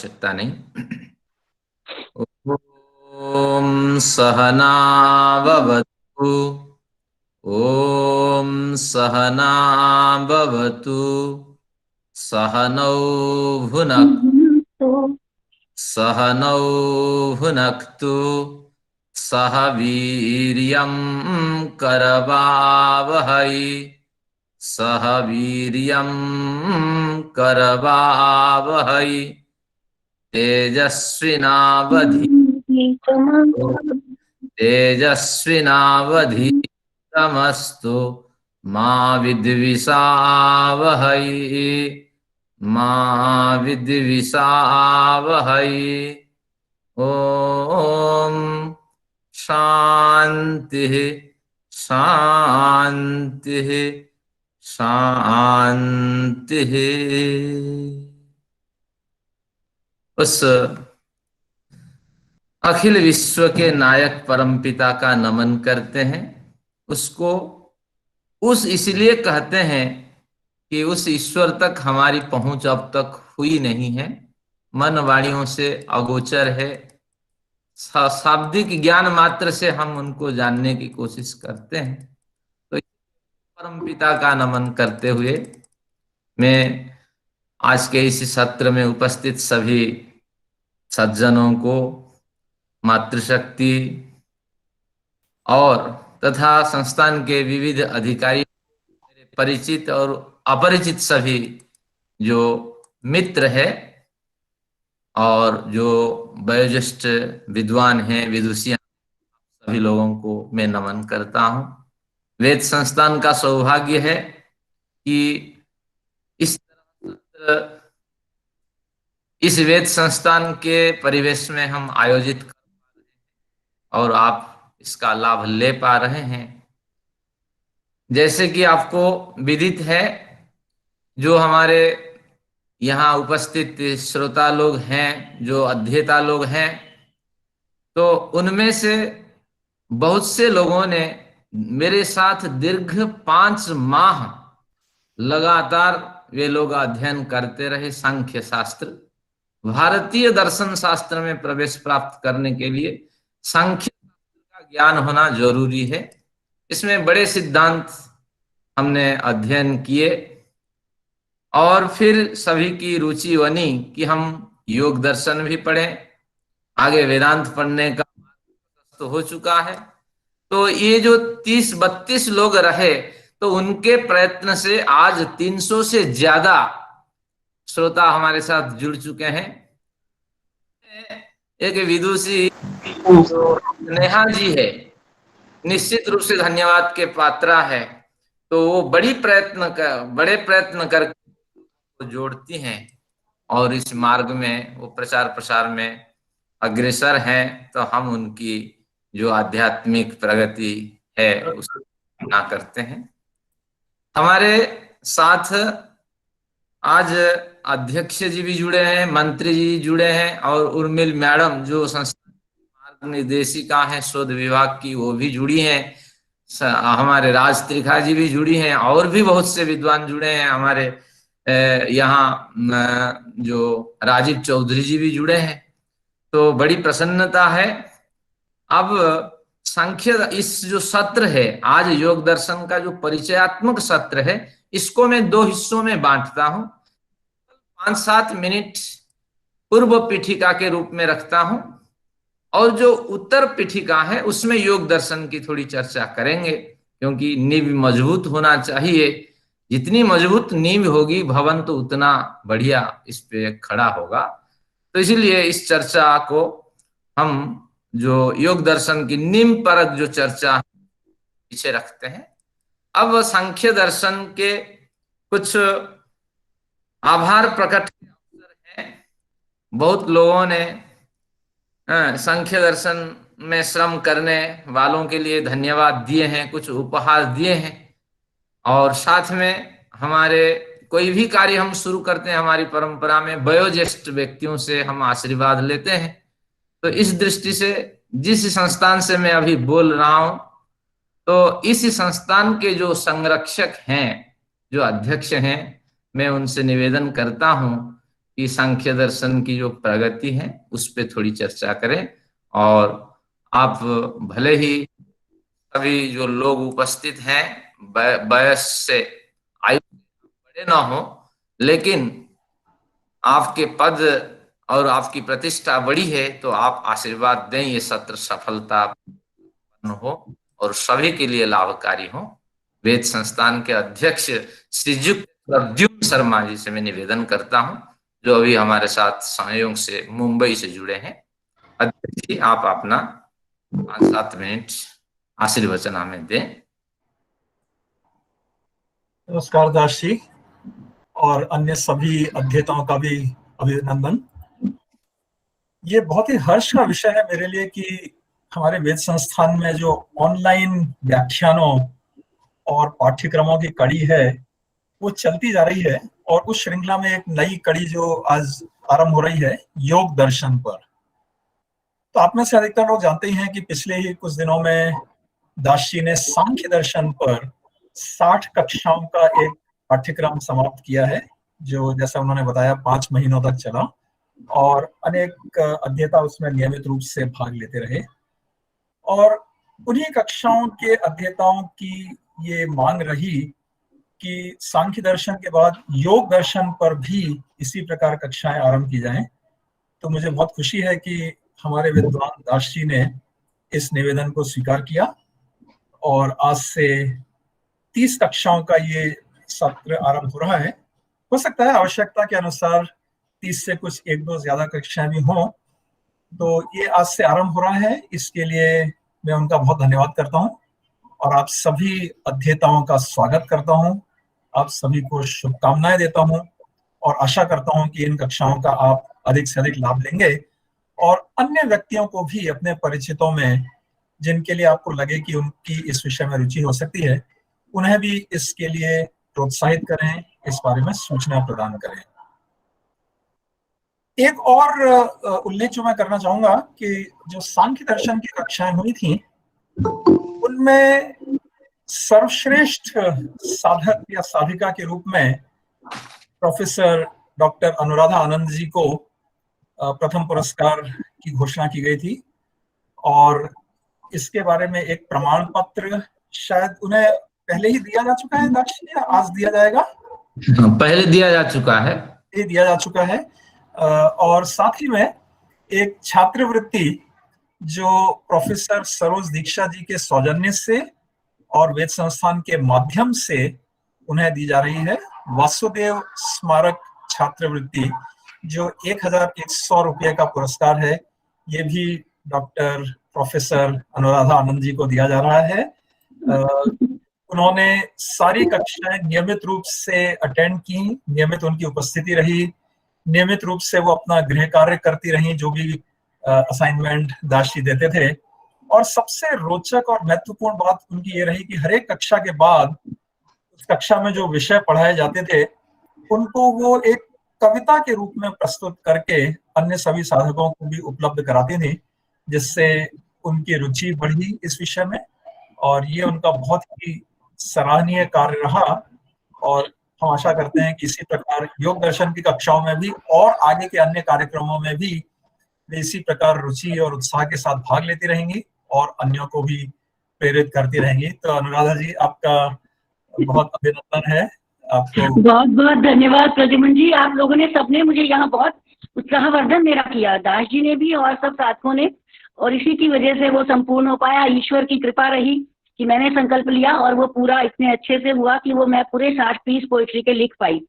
आवश्यकता नहीं। ओम सहना भवतु। ओम सहना भवतु। सहनौ भुनक्तु। तो सहनौ भुनक्तु। सह वीर्यं करवावहै। सह वीर्यं करवावहै। तेजस्विनावधि तेजस्विनावधीतमस्तु मा विद्विषावहै। मा विद्विषावहै। ओम शांति शांति शांति। उस अखिल विश्व के नायक परमपिता का नमन करते हैं। उसको उस इसलिए कहते हैं कि उस ईश्वर तक हमारी पहुंच अब तक हुई नहीं है, मन वाणियों से अगोचर है। शाब्दिक ज्ञान मात्र से हम उनको जानने की कोशिश करते हैं। तो परमपिता का नमन करते हुए मैं आज के इस सत्र में उपस्थित सभी सज्जनों को, मातृशक्ति और तथा संस्थान के विविध अधिकारी, परिचित और अपरिचित सभी जो मित्र है और जो वयोज्येष्ठ विद्वान हैं, विदुषी, सभी लोगों को मैं नमन करता हूं। वेद संस्थान का सौभाग्य है कि इस तरह इस वेद संस्थान के परिवेश में हम आयोजित और आप इसका लाभ ले पा रहे हैं। जैसे कि आपको विदित है, जो हमारे यहाँ उपस्थित श्रोता लोग हैं, जो अध्येता लोग हैं, तो उनमें से बहुत से लोगों ने मेरे साथ दीर्घ 5 माह लगातार वे लोग अध्ययन करते रहे। सांख्य शास्त्र, भारतीय दर्शन शास्त्र में प्रवेश प्राप्त करने के लिए सांख्य का ज्ञान होना जरूरी है। इसमें बड़े सिद्धांत हमने अध्ययन किए और फिर सभी की रुचि बनी कि हम योग दर्शन भी पढ़ें। आगे वेदांत पढ़ने का तो हो चुका है। तो ये जो 30-32 लोग रहे, तो उनके प्रयत्न से आज 300 से ज्यादा श्रोता हमारे साथ जुड़ चुके हैं। एक विदुषी जो नेहा जी है, निश्चित रूप से धन्यवाद के पात्रा है। तो वो बड़े प्रयत्न करके जोड़ती हैं और इस मार्ग में वो प्रचार प्रसार में अग्रसर हैं। तो हम उनकी जो आध्यात्मिक प्रगति है उसकी कामना करते हैं। हमारे साथ आज अध्यक्ष जी भी जुड़े हैं, मंत्री जी जुड़े हैं और उर्मिल मैडम जो संस्था मार्ग निर्देशिका है शोध विभाग की, वो भी जुड़ी हैं। हमारे राज त्रिखा जी भी जुड़ी हैं और भी बहुत से विद्वान जुड़े हैं। हमारे यहाँ जो राजीव चौधरी जी भी जुड़े हैं। तो बड़ी प्रसन्नता है। अब सांख्य इस जो सत्र है, आज योग दर्शन का जो परिचयात्मक सत्र है, इसको मैं 2 हिस्सों में बांटता हूं। 5-7 मिनट पूर्व पीठिका के रूप में रखता हूं और जो उत्तर पीठिका है उसमें योग दर्शन की थोड़ी चर्चा करेंगे, क्योंकि नींव मजबूत होना चाहिए। जितनी मजबूत नींव होगी, भवन तो उतना बढ़िया इस पे खड़ा होगा। तो इसीलिए इस चर्चा को हम जो योग दर्शन की निम्न परक जो चर्चा पीछे रखते हैं। अब सांख्य दर्शन के कुछ आभार प्रकट हैं। बहुत लोगों ने सांख्य दर्शन में श्रम करने वालों के लिए धन्यवाद दिए हैं, कुछ उपहार दिए हैं और साथ में हमारे कोई भी कार्य हम शुरू करते हैं, हमारी परंपरा में वयोज्येष्ठ व्यक्तियों से हम आशीर्वाद लेते हैं। तो इस दृष्टि से जिस संस्थान से मैं अभी बोल रहा हूं, तो इस संस्थान के जो संरक्षक हैं, जो अध्यक्ष हैं, मैं उनसे निवेदन करता हूं कि सांख्य दर्शन की जो प्रगति है उस पे थोड़ी चर्चा करें। और आप भले ही सभी जो लोग उपस्थित हैं वयस से, आयु से बड़े ना हो, लेकिन आपके पद और आपकी प्रतिष्ठा बड़ी है, तो आप आशीर्वाद दें, ये सत्र सफलता हो और सभी के लिए लाभकारी हो। वेद संस्थान के अध्यक्ष श्रीयुक्त प्रद्युम्न शर्मा जी से मैं निवेदन करता हूं, जो अभी हमारे साथ संयोग से मुंबई से जुड़े हैं। अध्यक्ष जी, आप अपना 5-7 मिनट आशीर्वचन हमें दें। नमस्कार दास जी और अन्य सभी अध्येताओं का भी अभिनंदन। ये बहुत ही हर्ष का विषय है मेरे लिए कि हमारे वेद संस्थान में जो ऑनलाइन व्याख्यानों और पाठ्यक्रमों की कड़ी है वो चलती जा रही है, और उस श्रृंखला में एक नई कड़ी जो आज आरंभ हो रही है योग दर्शन पर। तो आप में से अधिकतर लोग जानते ही हैं कि पिछले ही कुछ दिनों में दास जी ने सांख्य दर्शन पर 60 कक्षाओं का एक पाठ्यक्रम समाप्त किया है, जो जैसा उन्होंने बताया 5 महीनों तक चला, और अनेक अध्येता उसमें नियमित रूप से भाग लेते रहे। और उन्हीं कक्षाओं के अध्येताओं की ये मांग रही कि सांख्य दर्शन के बाद योग दर्शन पर भी इसी प्रकार कक्षाएं आरंभ की जाएं। तो मुझे बहुत खुशी है कि हमारे विद्वान दास जी ने इस निवेदन को स्वीकार किया, और आज से 30 कक्षाओं का ये सत्र आरंभ हो रहा है। हो सकता है आवश्यकता के अनुसार 30 से कुछ 1-2 ज्यादा कक्षाएं भी हों। तो ये आज से आरंभ हो रहा है, इसके लिए मैं उनका बहुत धन्यवाद करता हूं, और आप सभी अध्येताओं का स्वागत करता हूं। आप सभी को शुभकामनाएं देता हूं, और आशा करता हूं कि इन कक्षाओं का आप अधिक से अधिक लाभ लेंगे, और अन्य व्यक्तियों को भी अपने परिचितों में जिनके लिए आपको लगे कि उनकी इस विषय में रुचि हो सकती है, उन्हें भी इसके लिए प्रोत्साहित करें, इस बारे में सूचना प्रदान करें। एक और उल्लेख जो मैं करना चाहूंगा कि जो सांख्य दर्शन की कक्षाएं हुई थी उनमें सर्वश्रेष्ठ साधक या साधिका के रूप में प्रोफेसर डॉक्टर अनुराधा आनंद जी को प्रथम पुरस्कार की घोषणा की गई थी, और इसके बारे में एक प्रमाण पत्र शायद उन्हें पहले ही दिया जा चुका है दास जी, या आज दिया जाएगा? पहले दिया जा चुका है। ये दिया जा चुका है, और साथ ही में एक छात्रवृत्ति जो प्रोफेसर सरोज दीक्षा जी के सौजन्य से और वेद संस्थान के माध्यम से उन्हें दी जा रही है, वासुदेव स्मारक छात्रवृत्ति, जो 1100 रुपये का पुरस्कार है। ये भी डॉक्टर प्रोफेसर अनुराधा आनंद जी को दिया जा रहा है। उन्होंने सारी कक्षाएं नियमित रूप से अटेंड की, नियमित उनकी उपस्थिति रही, नियमित रूप से वो अपना गृह कार्य करती रही, जो भी असाइनमेंट दास जी देते थे। और सबसे रोचक और महत्वपूर्ण बात उनकी ये रही कि हर एक कक्षा के बाद उस कक्षा में जो विषय पढ़ाए जाते थे उनको वो एक कविता के रूप में प्रस्तुत करके अन्य सभी साधकों को भी उपलब्ध कराते थे, जिससे उनकी रुचि बढ़ी इस विषय में, और ये उनका बहुत ही सराहनीय कार्य रहा। और हम आशा करते हैं कि इसी प्रकार योग दर्शन की कक्षाओं में भी और आगे के अन्य कार्यक्रमों में भी वे इसी प्रकार रुचि और उत्साह के साथ भाग लेती रहेंगी और अन्यों को भी प्रेरित करती रहेंगी। तो अनुराधा जी, आपका बहुत अभिनंदन है। आपको बहुत बहुत धन्यवाद प्रद्युम्न जी। आप लोगों ने सबने मुझे यहाँ बहुत उत्साहवर्धन मेरा किया, दास जी ने भी और सब साथियों ने, और इसी की वजह से वो संपूर्ण हो पाया। ईश्वर की कृपा रही कि मैंने संकल्प लिया और वो पूरा इतने अच्छे से हुआ कि वो मैं पूरे 60 पीस पोइट्री के लिख पाई।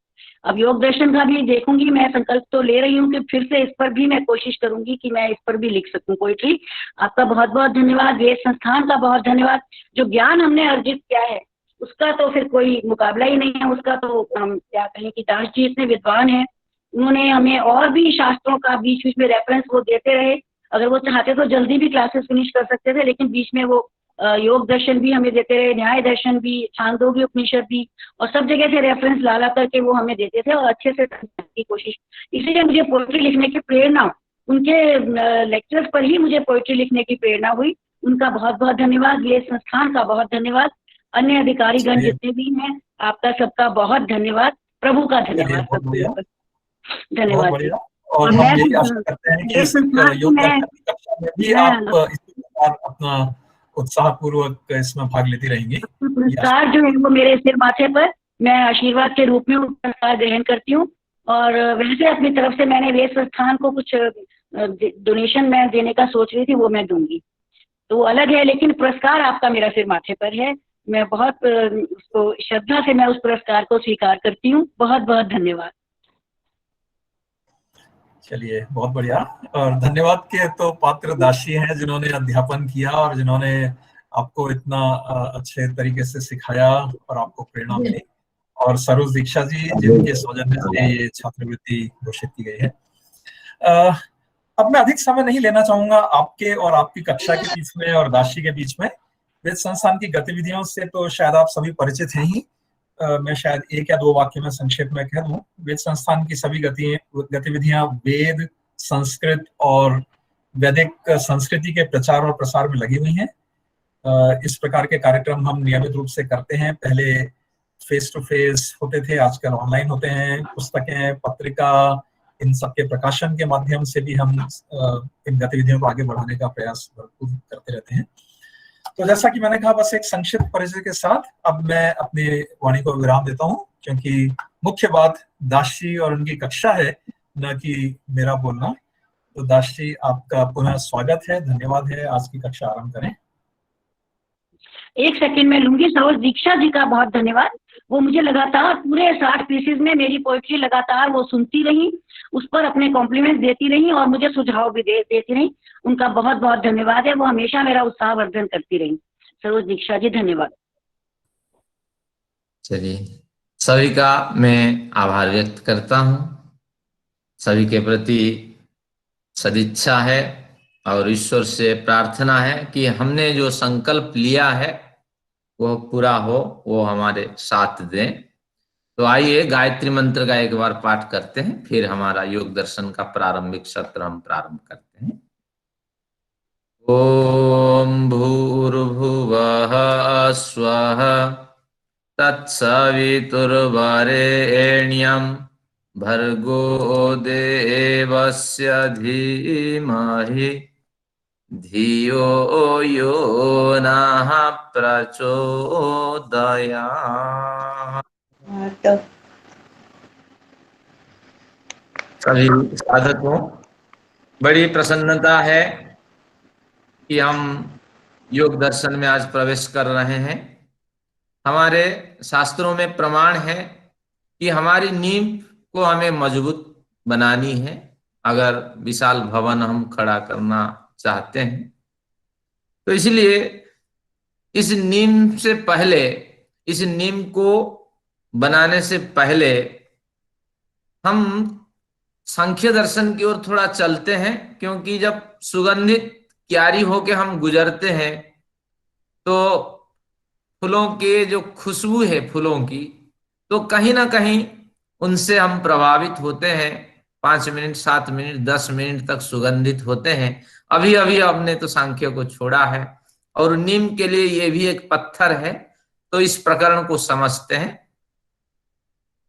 अब योग दर्शन का भी देखूंगी, मैं संकल्प तो ले रही हूँ कि फिर से इस पर भी मैं कोशिश करूंगी कि मैं इस पर भी लिख सकूं पोइट्री। आपका बहुत बहुत धन्यवाद, वेद संस्थान का बहुत धन्यवाद। जो ज्ञान हमने अर्जित किया है उसका तो फिर कोई मुकाबला ही नहीं है, उसका तो क्या कहें कि दास जी इतने विद्वान हैं, उन्होंने हमें और भी शास्त्रों का बीच बीच में रेफरेंस वो देते रहे। अगर वो चाहते तो जल्दी भी क्लासेस फिनिश कर सकते थे, लेकिन बीच में वो योग दर्शन भी हमें देते रहे, न्याय दर्शन भी, छांदोग्य उपनिषद भी, और सब जगह से रेफरेंस ला ला करके वो हमें देते थे और अच्छे से करने की कोशिश। इसीलिए मुझे पोइट्री लिखने की प्रेरणा उनके लेक्चर्स पर ही मुझे पोइट्री लिखने की प्रेरणा हुई। उनका बहुत बहुत धन्यवाद, ये संस्थान का बहुत धन्यवाद, अन्य अधिकारीगण जितने भी हैं आपका सबका बहुत धन्यवाद, प्रभु का धन्यवाद। बहुत धन्यवाद जी। बढ़िया। और और हम मैं यही आशा करते हैं कि मेरे इस संस्थान योग में दर्शन की कक्षा में भी मैं आप इसी प्रकार अपना उत्साहपूर्वक इसमें भाग लेती रहेंगी। पुरस्कार जो है वो मेरे सिर माथे पर, मैं आशीर्वाद के रूप में वो पुरस्कार ग्रहण करती हूँ। और वैसे अपनी तरफ से मैंने वेद संस्थान को कुछ डोनेशन मैं देने का सोच रही थी, वो मैं दूंगी, तो वो अलग है, लेकिन पुरस्कार आपका मेरा सिर माथे पर है। मैं बहुत उसको श्रद्धा से मैं उस पुरस्कार को स्वीकार करती हूँ। बहुत बहुत धन्यवाद। चलिए, बहुत बढ़िया। और धन्यवाद के तो पात्र दाशी हैं जिन्होंने अध्यापन किया और जिन्होंने आपको इतना अच्छे तरीके से सिखाया और आपको प्रेरणा मिली, और सरोज दीक्षा जी जिनके सौजन्य से ये छात्रवृत्ति घोषित की गई है। अब मैं अधिक समय नहीं लेना चाहूंगा आपके और आपकी कक्षा के बीच में और दाशी के बीच में। वेद संस्थान की गतिविधियों से तो शायद आप सभी परिचित हैं ही। मैं शायद एक या दो वाक्य में संक्षेप में कह दूं। वेद संस्थान की सभी गतिविधियां वेद, संस्कृत और वैदिक संस्कृति के प्रचार और प्रसार में लगी हुई हैं। इस प्रकार के कार्यक्रम हम नियमित रूप से करते हैं। पहले फेस टू फेस होते थे, आजकल ऑनलाइन होते हैं। पुस्तकें, पत्रिका, इन सबके प्रकाशन के माध्यम से भी हम इन गतिविधियों को आगे बढ़ाने का प्रयास भरपूर करते रहते हैं। तो जैसा कि मैंने कहा, बस एक संक्षिप्त परिचय के साथ अब मैं अपनी वाणी को विराम देता हूं, क्योंकि मुख्य बात दाशी और उनकी कक्षा है, न कि मेरा बोलना। तो दाशी, आपका पुनः स्वागत है, धन्यवाद है। आज की कक्षा आरंभ करें। एक सेकंड में लूंगी। सरोज दीक्षा जी का बहुत धन्यवाद। वो मुझे लगातार पूरे 60 पीसेज में मेरी पोइट्री लगातार वो सुनती रही, उस पर अपने कॉम्प्लीमेंट देती रही और मुझे सुझाव भी देती रही। उनका बहुत बहुत धन्यवाद है। वो हमेशा मेरा उत्साहवर्धन करती रही। सरोज दीक्षा जी, धन्यवाद। चलिए, सभी का मैं आभार व्यक्त करता हूं। सभी के प्रति सदिच्छा है और ईश्वर से प्रार्थना है कि हमने जो संकल्प लिया है वो पूरा हो, वो हमारे साथ दें। तो आइए गायत्री मंत्र का एक बार पाठ करते हैं, फिर हमारा योग दर्शन का प्रारंभिक सत्र हम प्रारंभ करते हैं। ओम भूर्भुवः स्वः तत्सवितुर्वरेण्यं भर्गो देवस्य धीमहि धियो यो नः प्रचोदयात्। सभी साधकों, बड़ी प्रसन्नता है कि हम योग दर्शन में आज प्रवेश कर रहे हैं। हमारे शास्त्रों में प्रमाण है कि हमारी नींव को हमें मजबूत बनानी है। अगर विशाल भवन हम खड़ा करना चाहते हैं तो इसलिए इस नींव से पहले, इस नींव को बनाने से पहले हम सांख्य दर्शन की ओर थोड़ा चलते हैं, क्योंकि जब सुगंधित क्यारी होके हम गुजरते हैं तो फूलों के जो खुशबू है फूलों की, तो कहीं ना कहीं उनसे हम प्रभावित होते हैं। 5 मिनट, 7 मिनट, 10 मिनट तक सुगंधित होते हैं। अभी अभी हमने तो सांख्य को छोड़ा है और नीम के लिए ये भी एक पत्थर है। तो इस प्रकरण को समझते हैं।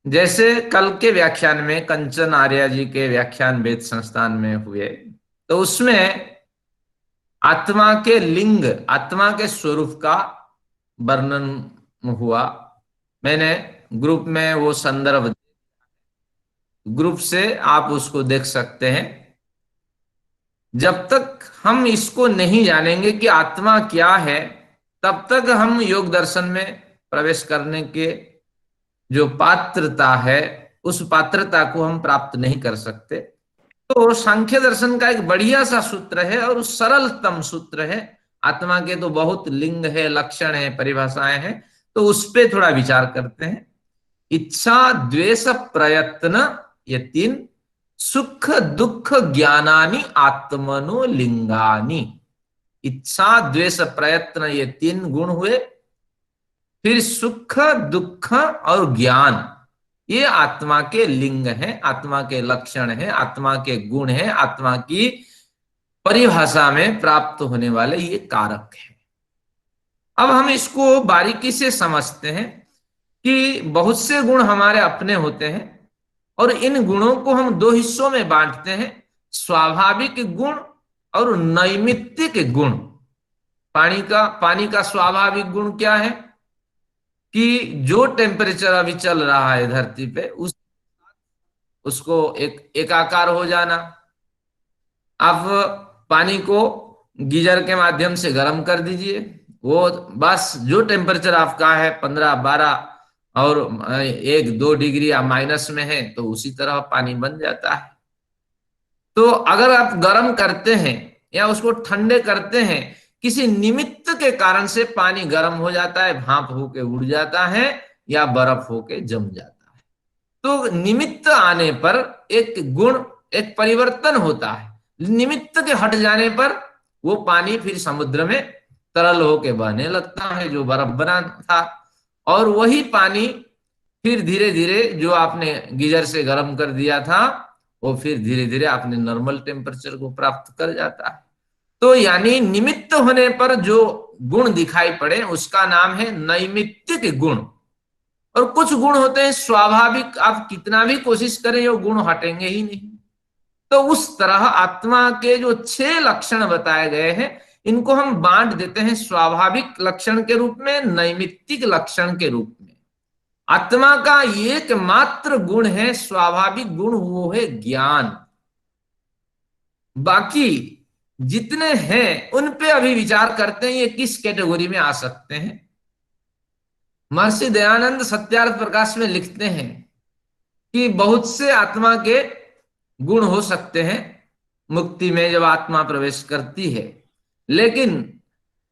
जैसे कल के व्याख्यान में कंचन आर्या जी के व्याख्यान वेद संस्थान में हुए, तो उसमें आत्मा के लिंग, आत्मा के स्वरूप का वर्णन हुआ। मैंने ग्रुप में वो संदर्भ, ग्रुप से आप उसको देख सकते हैं। जब तक हम इसको नहीं जानेंगे कि आत्मा क्या है, तब तक हम योग दर्शन में प्रवेश करने के जो पात्रता है, उस पात्रता को हम प्राप्त नहीं कर सकते। तो सांख्य दर्शन का एक बढ़िया सा सूत्र है और सरलतम सूत्र है। आत्मा के तो बहुत लिंग है, लक्षण है, परिभाषाएं हैं, तो उस पे थोड़ा विचार करते हैं। इच्छा, द्वेष, प्रयत्न, ये 3 सुख दुख ज्ञानानि आत्मनो लिंगानि। इच्छा, द्वेष, प्रयत्न, ये 3 गुण हुए। फिर सुख, दुख और ज्ञान, ये आत्मा के लिंग हैं, आत्मा के लक्षण हैं, आत्मा के गुण हैं, आत्मा की परिभाषा में प्राप्त होने वाले ये कारक हैं। अब हम इसको बारीकी से समझते हैं कि बहुत से गुण हमारे अपने होते हैं और इन गुणों को हम दो हिस्सों में बांटते हैं, स्वाभाविक गुण और नैमित्तिक गुण। पानी का स्वाभाविक गुण क्या है कि जो टेम्परेचर अभी चल रहा है धरती पे उसको एकाकार हो जाना। आप पानी को गीजर के माध्यम से गर्म कर दीजिए, वो बस जो टेम्परेचर आपका है 15-12 और 1-2 डिग्री या माइनस में है तो उसी तरह पानी बन जाता है। तो अगर आप गर्म करते हैं या उसको ठंडे करते हैं, किसी निमित्त के कारण से पानी गर्म हो जाता है, भाप होके उड़ जाता है या बर्फ होके जम जाता है। तो निमित्त आने पर एक गुण, एक परिवर्तन होता है। निमित्त के हट जाने पर वो पानी फिर समुद्र में तरल होके बहने लगता है जो बर्फ बना था, और वही पानी फिर धीरे धीरे जो आपने गीजर से गर्म कर दिया था वो फिर धीरे धीरे अपने नॉर्मल टेम्परेचर को प्राप्त कर जाता है। तो यानी निमित्त होने पर जो गुण दिखाई पड़े उसका नाम है नैमित्तिक गुण। और कुछ गुण होते हैं स्वाभाविक, आप कितना भी कोशिश करें वो गुण हटेंगे ही नहीं। तो उस तरह आत्मा के जो 6 लक्षण बताए गए हैं इनको हम बांट देते हैं स्वाभाविक लक्षण के रूप में, नैमित्तिक लक्षण के रूप में। आत्मा का एकमात्र गुण है स्वाभाविक गुण, वो है ज्ञान। बाकी जितने हैं उन पे अभी विचार करते हैं ये किस कैटेगरी में आ सकते हैं। महर्षि दयानंद सत्यार्थ प्रकाश में लिखते हैं कि बहुत से आत्मा के गुण हो सकते हैं मुक्ति में जब आत्मा प्रवेश करती है, लेकिन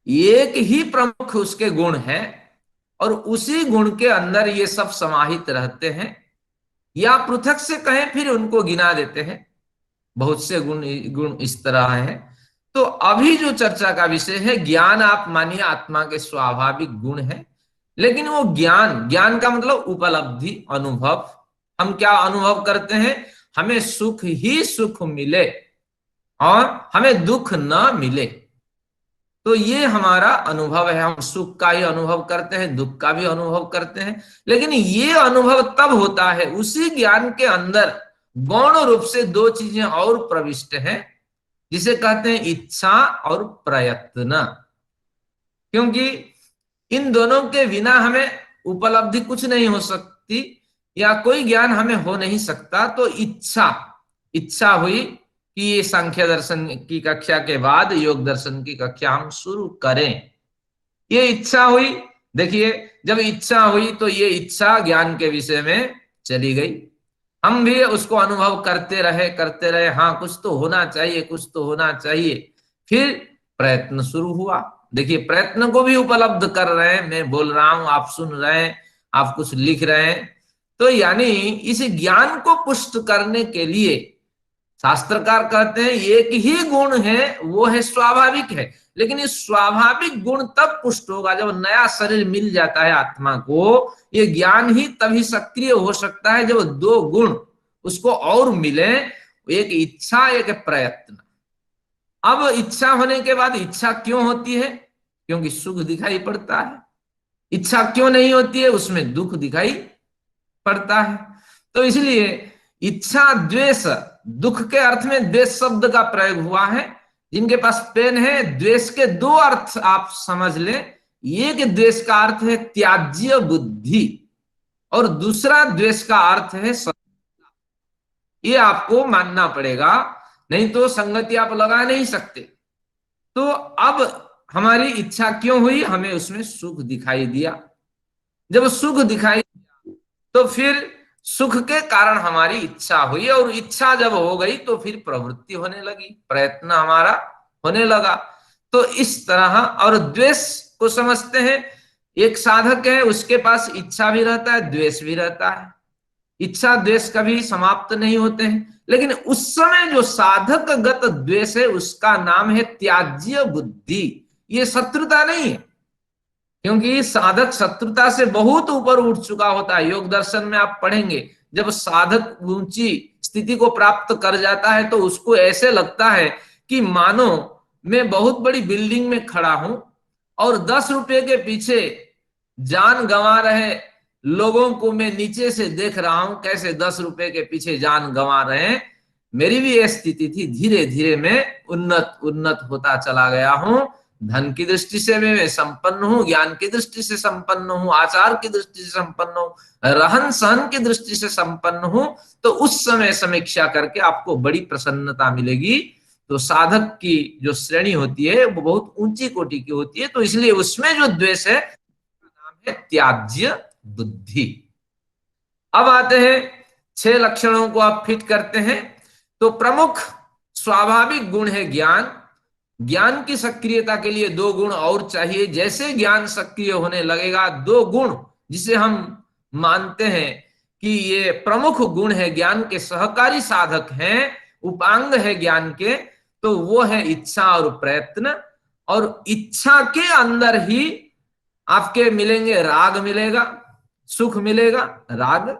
एक ही प्रमुख उसके गुण है और उसी गुण के अंदर ये सब समाहित रहते हैं, या पृथक से कहें फिर उनको गिना देते हैं। बहुत से गुण इस तरह हैं। तो अभी जो चर्चा का विषय है ज्ञान, आप मानिए आत्मा के स्वाभाविक गुण है, लेकिन वो ज्ञान का मतलब उपलब्धि, अनुभव। हम क्या अनुभव करते हैं, हमें सुख ही सुख मिले और हमें दुख न मिले, तो ये हमारा अनुभव है। हम सुख का ही अनुभव करते हैं, दुख का भी अनुभव करते हैं, लेकिन ये अनुभव तब होता है उसी ज्ञान के अंदर गौण रूप से 2 चीजें और प्रविष्ट हैं जिसे कहते हैं इच्छा और प्रयत्न। क्योंकि इन दोनों के बिना हमें उपलब्धि कुछ नहीं हो सकती या कोई ज्ञान हमें हो नहीं सकता। तो इच्छा हुई कि ये सांख्य दर्शन की कक्षा के बाद योग दर्शन की कक्षा हम शुरू करें, ये इच्छा हुई। देखिए जब इच्छा हुई तो ये इच्छा ज्ञान के विषय में चली गई, हम भी उसको अनुभव करते रहे, हाँ कुछ तो होना चाहिए, कुछ तो होना चाहिए। फिर प्रयत्न शुरू हुआ। देखिए प्रयत्न को भी उपलब्ध कर रहे हैं, मैं बोल रहा हूं, आप सुन रहे हैं, आप कुछ लिख रहे हैं। तो यानी इस ज्ञान को पुष्ट करने के लिए शास्त्रकार कहते हैं एक ही गुण है, वो है स्वाभाविक है। लेकिन ये स्वाभाविक गुण तब पुष्ट होगा जब नया शरीर मिल जाता है आत्मा को। ये ज्ञान ही तभी सक्रिय हो सकता है जब 2 गुण उसको और मिले, एक इच्छा एक प्रयत्न। अब इच्छा होने के बाद इच्छा क्यों होती है, क्योंकि सुख दिखाई पड़ता है। इच्छा क्यों नहीं होती है, उसमें दुख दिखाई पड़ता है। तो इसलिए इच्छा द्वेष, दुख के अर्थ में द्वेष शब्द का प्रयोग हुआ है। जिनके पास पेन है, द्वेष के 2 अर्थ आप समझ लें। एक द्वेष का अर्थ है त्याज्य बुद्धि और दूसरा द्वेष का अर्थ है शत्रुता। ये आपको मानना पड़ेगा, नहीं तो संगति आप लगा नहीं सकते। तो अब हमारी इच्छा क्यों हुई, हमें उसमें सुख दिखाई दिया। जब सुख दिखाई तो फिर सुख के कारण हमारी इच्छा हुई, और इच्छा जब हो गई तो फिर प्रवृत्ति होने लगी, प्रयत्न हमारा होने लगा। तो इस तरह, और द्वेष को समझते हैं, एक साधक है उसके पास इच्छा भी रहता है, द्वेष भी रहता है। इच्छा द्वेष कभी समाप्त नहीं होते हैं, लेकिन उस समय जो साधक गत द्वेष है उसका नाम है त्याज्य बुद्धि। ये शत्रुता नहीं है, क्योंकि साधक शत्रुता से बहुत ऊपर उठ चुका होता है। योग दर्शन में आप पढ़ेंगे, जब साधक ऊंची स्थिति को प्राप्त कर जाता है तो उसको ऐसे लगता है कि मानो मैं बहुत बड़ी बिल्डिंग में खड़ा हूं और 10 रुपए के पीछे जान गंवा रहे लोगों को मैं नीचे से देख रहा हूं कैसे 10 रुपए के पीछे जान गंवा रहे हैं। मेरी भी यह स्थिति थी। धीरे धीरे मैं उन्नत उन्नत होता चला गया हूं। धन की दृष्टि से मैं संपन्न हूं, ज्ञान की दृष्टि से संपन्न हूं, आचार की दृष्टि से संपन्न हूं, रहन सहन की दृष्टि से संपन्न हूं। तो उस समय समीक्षा करके आपको बड़ी प्रसन्नता मिलेगी। तो साधक की जो श्रेणी होती है वो बहुत ऊंची कोटि की होती है। तो इसलिए उसमें जो द्वेष है नाम है त्याज्य बुद्धि। अब आते हैं 6 लक्षणों को आप फिट करते हैं। तो प्रमुख स्वाभाविक गुण है ज्ञान। ज्ञान की सक्रियता के लिए 2 गुण और चाहिए। जैसे ज्ञान सक्रिय होने लगेगा, 2 गुण जिसे हम मानते हैं कि ये प्रमुख गुण है, ज्ञान के सहकारी साधक हैं, उपांग है ज्ञान के, तो वो है इच्छा और प्रयत्न। और इच्छा के अंदर ही आपके मिलेंगे राग मिलेगा, सुख मिलेगा राग,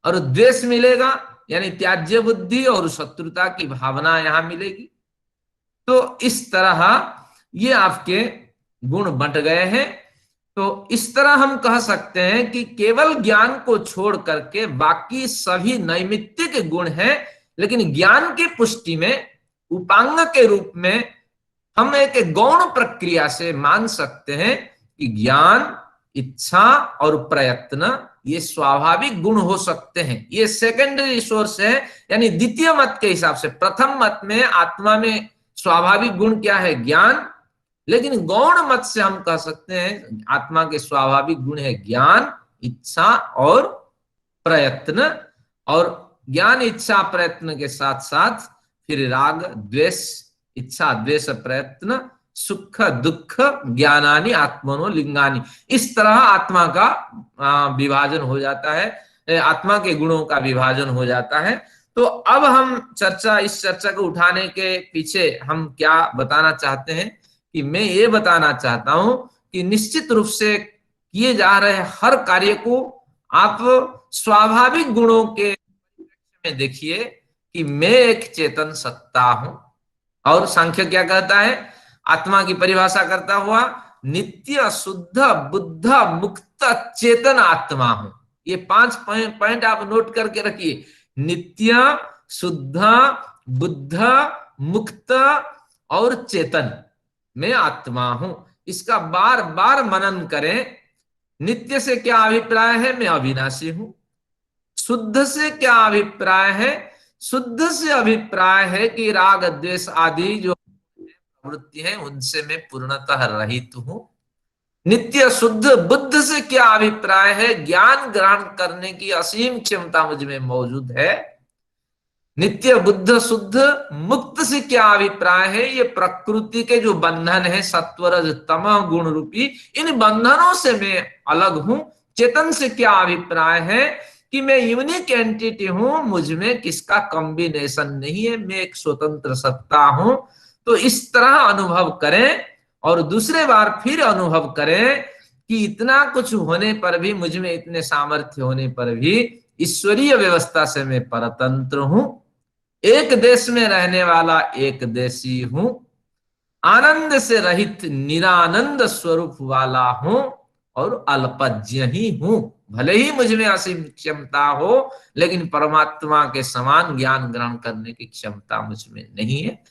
और द्वेष मिलेगा यानी त्याज्य बुद्धि, और शत्रुता की भावना यहां मिलेगी। तो इस तरह ये आपके गुण बंट गए हैं। तो इस तरह हम कह सकते हैं कि केवल ज्ञान को छोड़ करके बाकी सभी नैमित्तिक गुण हैं, लेकिन ज्ञान की पुष्टि में उपांग के रूप में हम एक गौण प्रक्रिया से मान सकते हैं कि ज्ञान, इच्छा और प्रयत्न ये स्वाभाविक गुण हो सकते हैं। ये सेकेंडरी सोर्स है, यानी द्वितीय मत के हिसाब से। प्रथम मत में आत्मा में स्वाभाविक गुण क्या है? ज्ञान। लेकिन गौण मत से हम कह सकते हैं आत्मा के स्वाभाविक गुण है ज्ञान, इच्छा और प्रयत्न। और ज्ञान, इच्छा, प्रयत्न के साथ साथ फिर राग, द्वेष, इच्छा, द्वेष, प्रयत्न, सुख, दुख, ज्ञानानि आत्मनो लिंगानि। इस तरह आत्मा का विभाजन हो जाता है, आत्मा के गुणों का विभाजन हो जाता है। तो अब हम इस चर्चा को उठाने के पीछे हम क्या बताना चाहते हैं कि मैं ये बताना चाहता हूं कि निश्चित रूप से किए जा रहे हर कार्य को आप स्वाभाविक गुणों के में देखिए कि मैं एक चेतन सत्ता हूं। और सांख्य क्या कहता है? आत्मा की परिभाषा करता हुआ नित्य शुद्ध बुद्ध मुक्त चेतन आत्मा हूं। ये 5 पॉइंट आप नोट करके रखिए। नित्य शुद्ध बुद्ध मुक्त और चेतन मैं आत्मा हूं। इसका बार बार मनन करें। नित्य से क्या अभिप्राय है? मैं अविनाशी हूं। शुद्ध से क्या अभिप्राय है? शुद्ध से अभिप्राय है कि राग, द्वेष आदि जो प्रवृत्ति है उनसे मैं पूर्णतः रहित हूं। नित्य शुद्ध बुद्ध से क्या अभिप्राय है? ज्ञान ग्रहण करने की असीम क्षमता मुझ में मौजूद है। नित्य बुद्ध शुद्ध मुक्त से क्या अभिप्राय है? ये प्रकृति के जो बंधन है सत्वरज तमः गुण रूपी, इन बंधनों से मैं अलग हूं। चेतन से क्या अभिप्राय है कि मैं यूनिक एंटिटी हूं, मुझ में किसका कॉम्बिनेशन नहीं है, मैं एक स्वतंत्र सत्ता हूं। तो इस तरह अनुभव करें और दूसरे बार फिर अनुभव करें कि इतना कुछ होने पर भी, मुझ में इतने सामर्थ्य होने पर भी ईश्वरीय व्यवस्था से मैं परतंत्र हूं। एक देश में रहने वाला एक देशी हूं। आनंद से रहित निरानंद स्वरूप वाला हूं और अल्पज्ञ ही हूं। भले ही मुझ में असीम क्षमता हो, लेकिन परमात्मा के समान ज्ञान ग्रहण करने की क्षमता मुझ में नहीं है।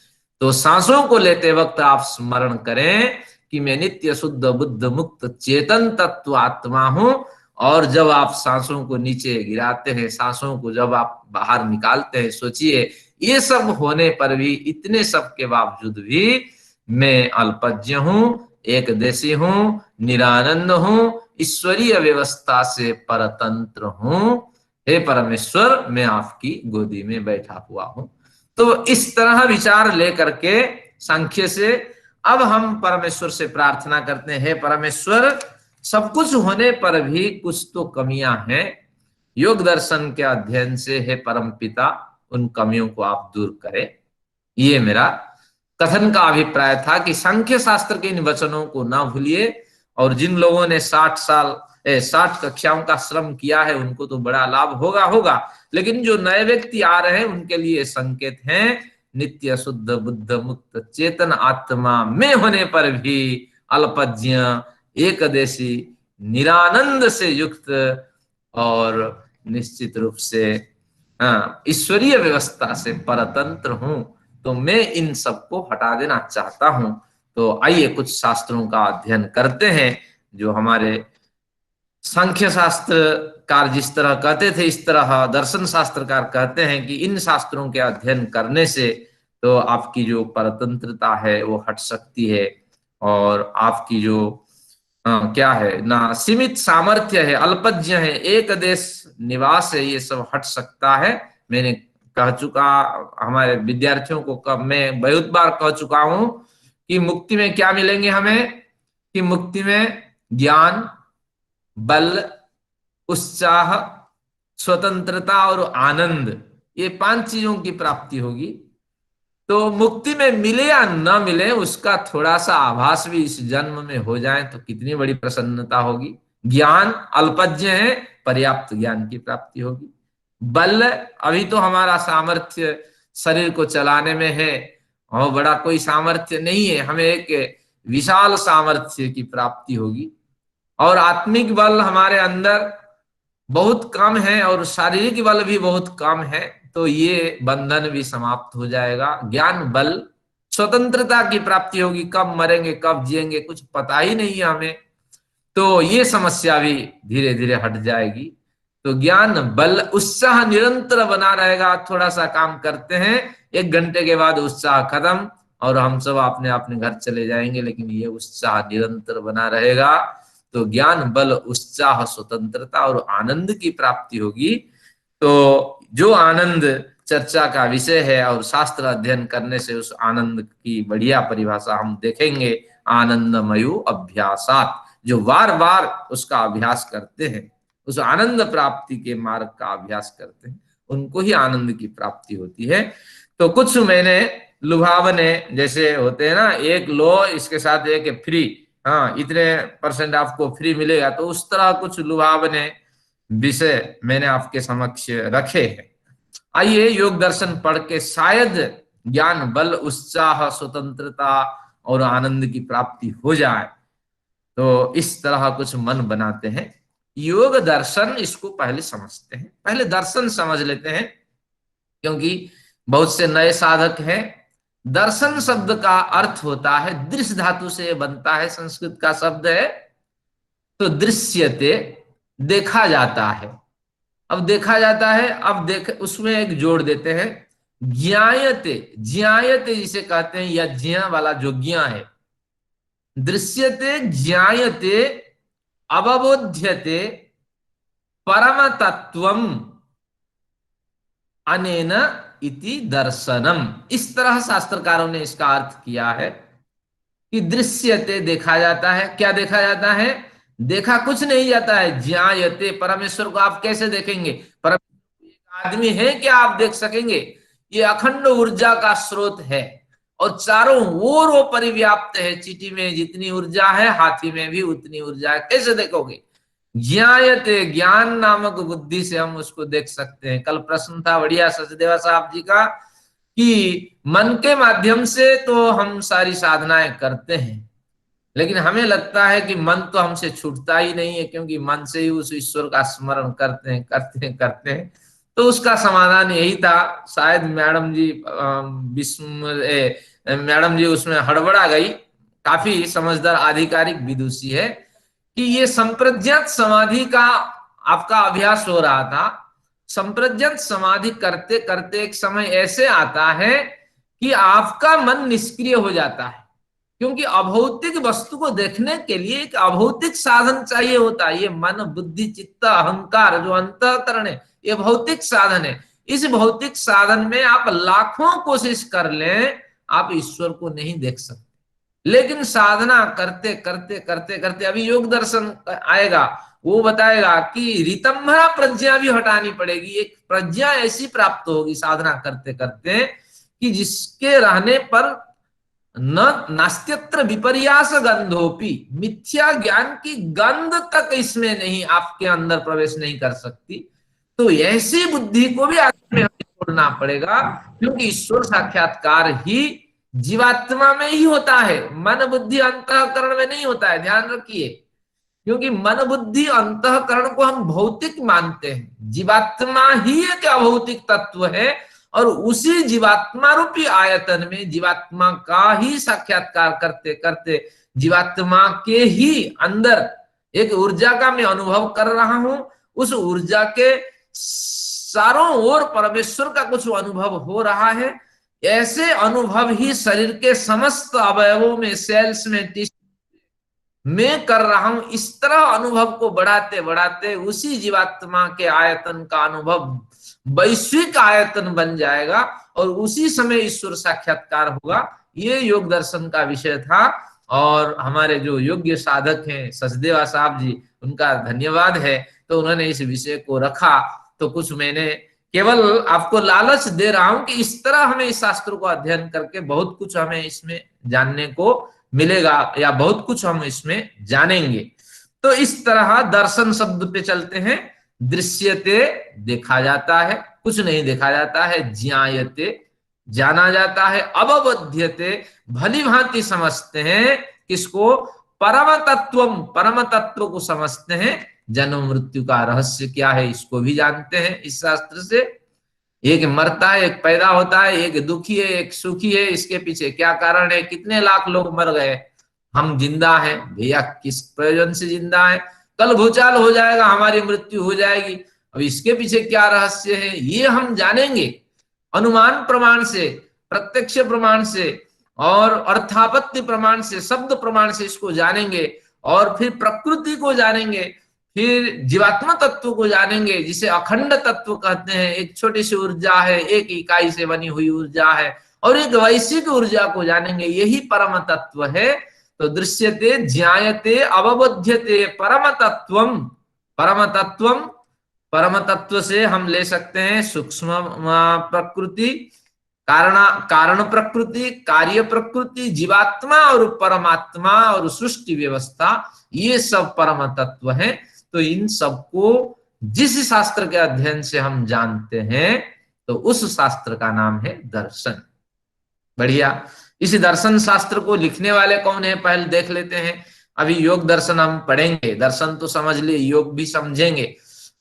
तो सांसों को लेते वक्त आप स्मरण करें कि मैं नित्य शुद्ध बुद्ध मुक्त चेतन तत्व आत्मा हूं। और जब आप सांसों को नीचे गिराते हैं, सांसों को जब आप बाहर निकालते हैं, सोचिए ये सब होने पर भी, इतने सब के बावजूद भी मैं अल्पज्ञ हूं, एक देशी हूं, निरानंद हूं, ईश्वरीय व्यवस्था से परतंत्र हूं। हे परमेश्वर, मैं आपकी गोदी में बैठा हुआ हूं। तो इस तरह विचार लेकर के सांख्य से अब हम परमेश्वर से प्रार्थना करते हैं, हे परमेश्वर, सब कुछ होने पर भी कुछ तो कमियां हैं। योग दर्शन के अध्ययन से हे परमपिता उन कमियों को आप दूर करें। ये मेरा कथन का अभिप्राय था कि सांख्य शास्त्र के इन वचनों को ना भूलिए। और जिन लोगों ने 60 कक्षाओं का श्रम किया है उनको तो बड़ा लाभ होगा, लेकिन जो नए व्यक्ति आ रहे हैं उनके लिए संकेत हैं। नित्य शुद्ध बुद्ध मुक्त चेतन आत्मा में होने पर भी अल्पज्ञ, एकदेशी, निरानंद से युक्त और निश्चित रूप से ईश्वरीय व्यवस्था से परतंत्र हूं, तो मैं इन सबको हटा देना चाहता हूं। तो आइए कुछ शास्त्रों का अध्ययन करते हैं, जो हमारे सांख्य शास्त्रकार जिस तरह कहते थे, इस तरह दर्शन शास्त्रकार कहते हैं कि इन शास्त्रों के अध्ययन करने से तो आपकी जो परतंत्रता है वो हट सकती है, और आपकी जो क्या है ना, सीमित सामर्थ्य है, अल्पज्ञ है, एक देश निवास है, ये सब हट सकता है। मैंने कह चुका, हमारे विद्यार्थियों को कब मैं बहुत बार कह चुका हूं कि मुक्ति में क्या मिलेंगे हमें, कि मुक्ति में ज्ञान, बल, उत्साह, स्वतंत्रता और आनंद, ये 5 चीजों की प्राप्ति होगी। तो मुक्ति में मिले या न मिले, उसका थोड़ा सा आभास भी इस जन्म में हो जाए तो कितनी बड़ी प्रसन्नता होगी। ज्ञान अल्पज्ञ है, पर्याप्त ज्ञान की प्राप्ति होगी। बल, अभी तो हमारा सामर्थ्य शरीर को चलाने में है और बड़ा कोई सामर्थ्य नहीं है, हमें एक विशाल सामर्थ्य की प्राप्ति होगी। और आत्मिक बल हमारे अंदर बहुत कम है और शारीरिक बल भी बहुत कम है, तो ये बंधन भी समाप्त हो जाएगा। ज्ञान, बल, स्वतंत्रता की प्राप्ति होगी, कब मरेंगे कब जिएंगे कुछ पता ही नहीं है हमें, तो ये समस्या भी धीरे धीरे हट जाएगी। तो ज्ञान, बल, उत्साह निरंतर बना रहेगा। थोड़ा सा काम करते हैं, 1 घंटे के बाद उत्साह खत्म और हम सब अपने अपने घर चले जाएंगे, लेकिन ये उत्साह निरंतर बना रहेगा। तो ज्ञान, बल, उत्साह, स्वतंत्रता और आनंद की प्राप्ति होगी। तो जो आनंद चर्चा का विषय है और शास्त्र अध्ययन करने से उस आनंद की बढ़िया परिभाषा हम देखेंगे, आनंदमयो अभ्यासात। जो बार बार उसका अभ्यास करते हैं, उस आनंद प्राप्ति के मार्ग का अभ्यास करते हैं, उनको ही आनंद की प्राप्ति होती है। तो कुछ मैंने लुभावने जैसे होते हैं ना, एक लो इसके साथ एक फ्री, हाँ इतने % आपको फ्री मिलेगा, तो उस तरह कुछ लुभावने विषय मैंने आपके समक्ष रखे हैं। आइए योग दर्शन पढ़ के शायद ज्ञान, बल, उत्साह, स्वतंत्रता और आनंद की प्राप्ति हो जाए। तो इस तरह कुछ मन बनाते हैं। योग दर्शन, इसको पहले समझते हैं, पहले दर्शन समझ लेते हैं, क्योंकि बहुत से नए साधक हैं। दर्शन शब्द का अर्थ होता है, दृश्य धातु से बनता है, संस्कृत का शब्द है। तो दृश्यते, देखा जाता है। अब देखा जाता है, अब देख उसमें एक जोड़ देते हैं, ज्ञायते, ज्ञायते जिसे कहते हैं, या ज्ञा वाला जो ज्ञा है। दृश्यते, ज्ञायते, अवबोध्यते परम तत्वम अनेन इति दर्शनम। इस तरह शास्त्रकारों ने इसका अर्थ किया है कि दृश्यते, देखा जाता है। क्या देखा जाता है? देखा कुछ नहीं जाता है। ज्ञायते, परमेश्वर को आप कैसे देखेंगे? परमेश्वर एक आदमी है क्या आप देख सकेंगे? ये अखंड ऊर्जा का स्रोत है और चारों ओर वो परिव्याप्त है। चींटी में जितनी ऊर्जा है, हाथी में भी उतनी ऊर्जा है, कैसे देखोगे? ज्ञायते, ज्ञान नामक बुद्धि से हम उसको देख सकते हैं। कल प्रश्न था बढ़िया सचदेवा साहब जी का कि मन के माध्यम से तो हम सारी साधनाएं करते हैं, लेकिन हमें लगता है कि मन तो हमसे छूटता ही नहीं है, क्योंकि मन से ही उस ईश्वर का स्मरण करते हैं। तो उसका समाधान यही था। शायद मैडम जी मैडम जी उसमें हड़बड़ा गई, काफी समझदार आधिकारिक विदुषी है, कि ये संप्रज्ञात समाधि का आपका अभ्यास हो रहा था। संप्रज्ञात समाधि करते करते एक समय ऐसे आता है कि आपका मन निष्क्रिय हो जाता है, क्योंकि अभौतिक वस्तु को देखने के लिए एक अभौतिक साधन चाहिए होता है। ये मन, बुद्धि, चित्त, अहंकार जो अंतःकरण है, ये भौतिक साधन है। इस भौतिक साधन में आप लाखों कोशिश कर लें, आप ईश्वर को नहीं देख सकते। लेकिन साधना करते करते करते करते, अभी योग दर्शन आएगा, वो बताएगा कि रितंभरा प्रज्ञा भी हटानी पड़ेगी। एक प्रज्ञा ऐसी प्राप्त होगी साधना करते करते कि जिसके रहने पर न नास्त्यत्र विपर्यास गंधोपी, मिथ्या ज्ञान की गंध तक इसमें नहीं, आपके अंदर प्रवेश नहीं कर सकती। तो ऐसी बुद्धि को भी आगे में हमें छोड़ना पड़ेगा, क्योंकि ईश्वर साक्षात्कार ही जीवात्मा में ही होता है, मन बुद्धि अंतःकरण में नहीं होता है। ध्यान रखिए, क्योंकि मन बुद्धि अंतःकरण को हम भौतिक मानते हैं, जीवात्मा ही एक अभौतिक तत्व है और उसी जीवात्मा रूपी आयतन में जीवात्मा का ही साक्षात्कार करते करते जीवात्मा के ही अंदर एक ऊर्जा का मैं अनुभव कर रहा हूं, उस ऊर्जा के चारों ओर परमेश्वर का कुछ अनुभव हो रहा है। ऐसे अनुभव ही शरीर के समस्त अवयवों में, सेल्स में, मैं कर रहा हूं। इस तरह अनुभव को बढ़ाते बढ़ाते उसी जीवात्मा के आयतन का अनुभव वैश्विक आयतन बन जाएगा और उसी समय ईश्वर साक्षात्कार होगा। ये योग दर्शन का विषय था और हमारे जो योग्य साधक हैं सचदेवा साहब जी, उनका धन्यवाद है। तो उन्होंने इस विषय को रखा, तो कुछ मैंने केवल आपको लालच दे रहा हूं कि इस तरह हमें इस शास्त्र को अध्ययन करके बहुत कुछ हमें इसमें जानने को मिलेगा या बहुत कुछ हम इसमें जानेंगे। तो इस तरह दर्शन शब्द पे चलते हैं। दृश्यते देखा जाता है, कुछ नहीं देखा जाता है। ज्ञायते जाना जाता है। अवबध्यते भली भांति समझते हैं, किसको? परम तत्वम, परम तत्व को समझते हैं। जन्म मृत्यु का रहस्य क्या है इसको भी जानते हैं इस शास्त्र से। एक मरता है, एक पैदा होता है, एक दुखी है, एक सुखी है, इसके पीछे क्या कारण है? कितने लाख लोग मर गए, हम जिंदा हैं भैया, किस प्रयोजन से जिंदा है? कल भूचाल हो जाएगा, हमारी मृत्यु हो जाएगी, अब इसके पीछे क्या रहस्य है ये हम जानेंगे अनुमान प्रमाण से, प्रत्यक्ष प्रमाण से और अर्थापत्ति प्रमाण से, शब्द प्रमाण से इसको जानेंगे। और फिर प्रकृति को जानेंगे, फिर जीवात्मा तत्व को जानेंगे जिसे अखंड तत्व कहते हैं। एक छोटी सी ऊर्जा है, एक इकाई से बनी हुई ऊर्जा है, और एक वैश्विक ऊर्जा को जानेंगे, यही परम तत्व है। तो दृश्यते ज्ञायते अवबध्यते परम तत्वम। परम तत्वम, परम तत्व से हम ले सकते हैं सूक्ष्म प्रकृति, कारण प्रकृति, कार्य प्रकृति, जीवात्मा और परमात्मा और सृष्टि व्यवस्था, ये सब परम तत्व है। तो इन सबको जिस शास्त्र के अध्ययन से हम जानते हैं तो उस शास्त्र का नाम है दर्शन। बढ़िया। इस दर्शन शास्त्र को लिखने वाले कौन है पहले देख लेते हैं। अभी योग दर्शन हम पढ़ेंगे, दर्शन तो समझ लिए, योग भी समझेंगे।